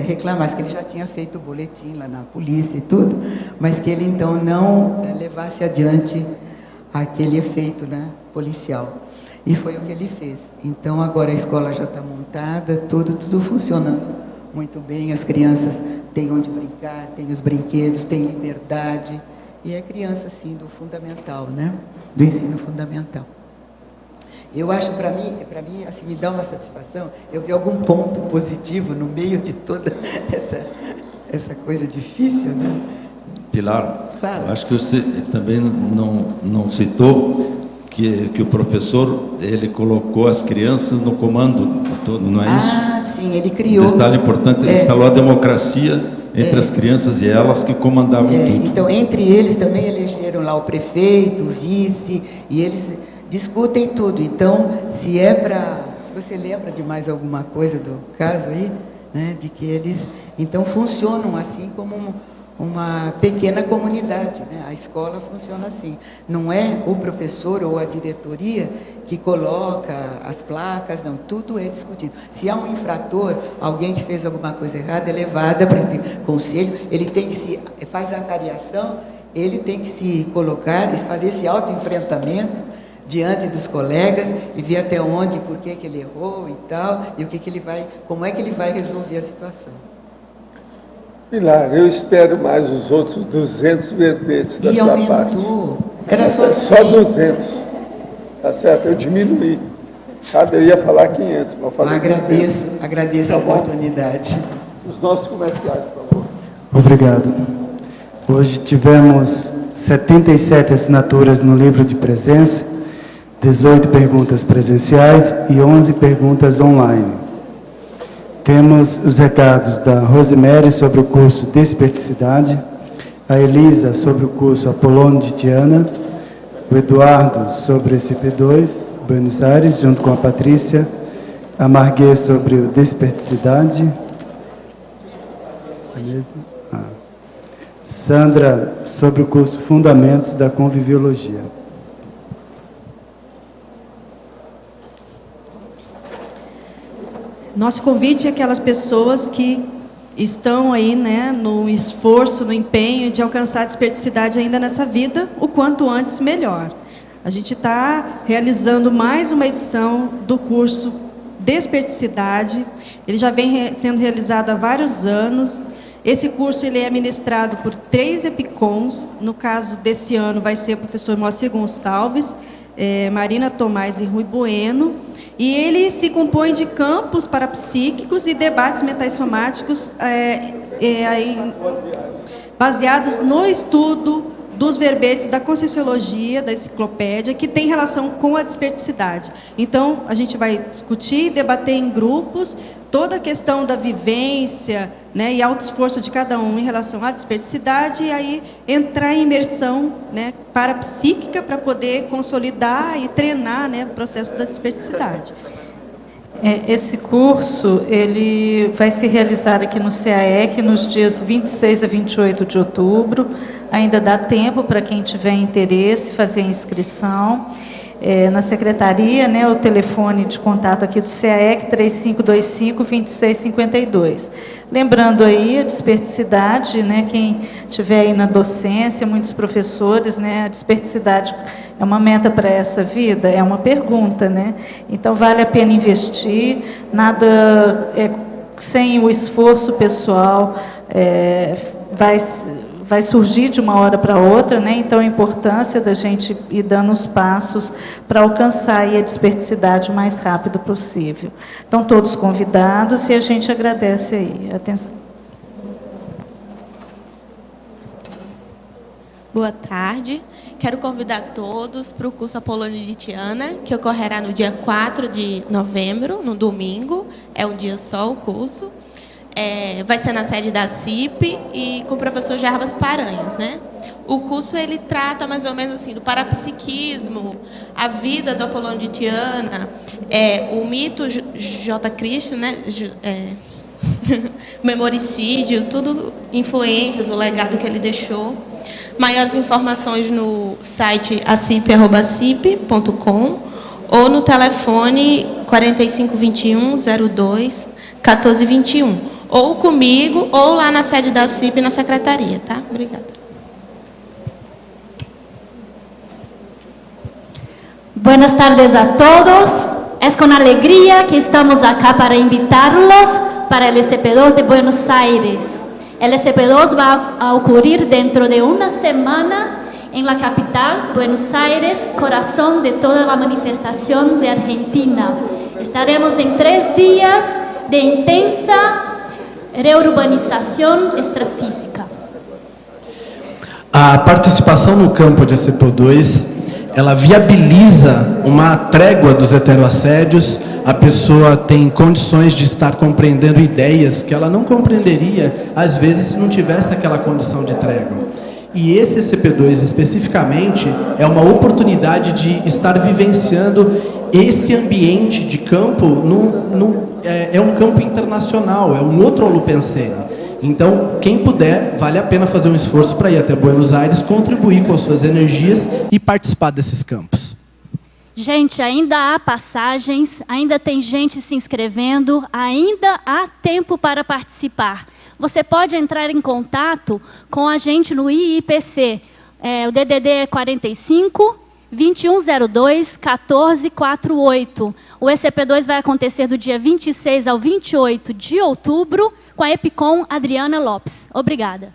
reclamasse, que ele já tinha feito o boletim lá na polícia e tudo, mas que ele então não levasse adiante aquele efeito, né, policial. E foi o que ele fez. Então agora a escola já está montada, tudo funcionando muito bem, as crianças têm onde brincar, têm os brinquedos, têm liberdade, e é criança, assim, do fundamental, né? Do ensino fundamental. Eu acho, para mim, assim, me dá uma satisfação, eu vi algum ponto positivo no meio de toda essa coisa difícil, né? Pilar, fala. Acho que você também não citou que o professor, ele colocou as crianças no comando todo, não é isso? Ah, sim, ele criou. Um detalhe importante, ele instalou a democracia entre as crianças e elas que comandavam tudo. Então, entre eles também elegeram lá o prefeito, o vice, e eles discutem tudo. Então, se é para... Você lembra de mais alguma coisa do caso aí? Né? De que eles, então, funcionam assim como uma pequena comunidade, né? A escola funciona assim. Não é o professor ou a diretoria que coloca as placas, não, tudo é discutido. Se há um infrator, alguém que fez alguma coisa errada, é levada para esse conselho, ele tem que faz a cariação, ele tem que se colocar, fazer esse autoenfrentamento diante dos colegas e ver até onde, por que ele errou e tal, e como é que ele vai resolver a situação. Pilar, eu espero mais os outros 200 verbetes da sua parte. Era só 200. Tá certo? Eu diminuí. Sabe, eu ia falar 500, mas eu falei 200. Agradeço a oportunidade. Os nossos comerciais, por favor. Obrigado. Hoje tivemos 77 assinaturas no livro de presença, 18 perguntas presenciais e 11 perguntas online. Temos os recados da Rosemary sobre o curso Desperticidade, a Elisa sobre o curso Apolônio de Tiana, o Eduardo sobre esse P2, Buenos Aires, junto com a Patrícia, a Marguê sobre o Desperticidade, Sandra sobre o curso Fundamentos da Conviviologia. Nosso convite é aquelas pessoas que estão aí, né, no esforço, no empenho de alcançar a desperticidade ainda nessa vida, o quanto antes melhor. A gente está realizando mais uma edição do curso Desperticidade. Ele já vem sendo realizado há vários anos. Esse curso ele é ministrado por 3 EPICONs. No caso desse ano vai ser o professor Moacir Gonçalves, Marina Tomás e Rui Bueno. E ele se compõe de campos parapsíquicos e debates mentais somáticos baseados no estudo dos verbetes da Conscienciologia, da enciclopédia, que tem relação com a desperticidade. Então, a gente vai discutir e debater em grupos toda a questão da vivência, né, e auto-esforço de cada um em relação à desperticidade, e aí entrar em imersão, né, parapsíquica para poder consolidar e treinar, né, o processo da desperticidade. Esse curso ele vai se realizar aqui no CAEC nos dias 26 a 28 de outubro. Ainda dá tempo para quem tiver interesse fazer a inscrição. Na secretaria, né, o telefone de contato aqui do CAEC, 3525-2652. Lembrando aí a desperticidade, né, quem estiver aí na docência, muitos professores, né, a desperticidade é uma meta para essa vida? É uma pergunta, né? Então, vale a pena investir, nada, sem o esforço pessoal, vai surgir de uma hora para outra, né? Então, a importância da gente ir dando os passos para alcançar aí a desperticidade o mais rápido possível. Então, todos convidados e a gente agradece aí a atenção. Boa tarde. Quero convidar todos para o curso Apolônio de Tiana, que ocorrerá no dia 4 de novembro, no domingo. É um dia só o curso. Vai ser na sede da CIP e com o professor Jarbas Paranhos, né? O curso ele trata mais ou menos assim do parapsiquismo, a vida do Apolônio de Tiana, o mito J. Cristo, né? O memoricídio, tudo influências, o legado que ele deixou. Maiores informações no site acip.com ou no telefone 4521-02-1421. Ou comigo, ou lá na sede da CIP, na secretaria, tá? Obrigada. Buenas tardes a todos. Es con alegría que estamos acá para invitarlos para el SP2 de Buenos Aires. El SP2 va a ocurrir dentro de una semana en la capital, Buenos Aires, corazón de toda la manifestación de Argentina. Estaremos en 3 días de intensa reurbanização extrafísica. A participação no campo de SCPO2, ela viabiliza uma trégua dos heteroassédios. A pessoa tem condições de estar compreendendo ideias que ela não compreenderia, às vezes, se não tivesse aquela condição de trégua. E esse SCP2, especificamente, é uma oportunidade de estar vivenciando esse ambiente de campo é um campo internacional, é um outro Holopensene. Então, quem puder, vale a pena fazer um esforço para ir até Buenos Aires, contribuir com as suas energias e participar desses campos. Gente, ainda há passagens, ainda tem gente se inscrevendo, ainda há tempo para participar. Você pode entrar em contato com a gente no IIPC. O DDD é 45 2102 1448. O ECP2 vai acontecer do dia 26 ao 28 de outubro com a EPICON Adriana Lopes. Obrigada.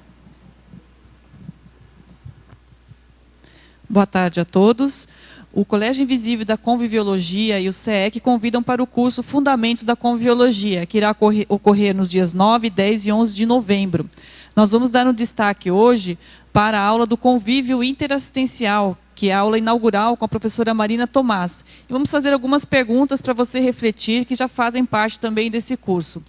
Boa tarde a todos. O Colégio Invisível da Conviviologia e o CEEC convidam para o curso Fundamentos da Conviviologia, que irá ocorrer nos dias 9, 10 e 11 de novembro. Nós vamos dar um destaque hoje para a aula do Convívio Interassistencial, que é a aula inaugural com a professora Marina Tomás. E vamos fazer algumas perguntas para você refletir, que já fazem parte também desse curso.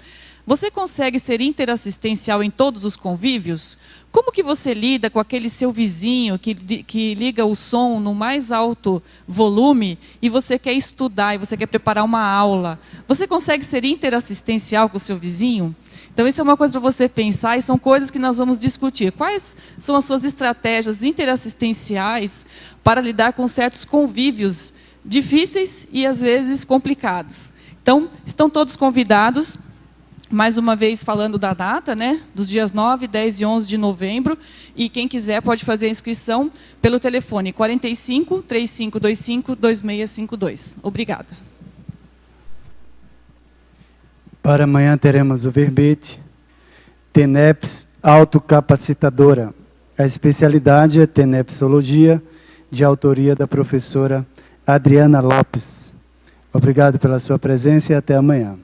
Você consegue ser interassistencial em todos os convívios? Como que você lida com aquele seu vizinho que liga o som no mais alto volume e você quer estudar e você quer preparar uma aula? Você consegue ser interassistencial com o seu vizinho? Então, isso é uma coisa para você pensar e são coisas que nós vamos discutir. Quais são as suas estratégias interassistenciais para lidar com certos convívios difíceis e, às vezes, complicados? Então, estão todos convidados. Mais uma vez falando da data, né, dos dias 9, 10 e 11 de novembro, e quem quiser pode fazer a inscrição pelo telefone 45 3525 2652. Obrigada. Para amanhã teremos o verbete TENEPS Autocapacitadora. A especialidade é Tenepsologia, de autoria da professora Adriana Lopes. Obrigado pela sua presença e até amanhã.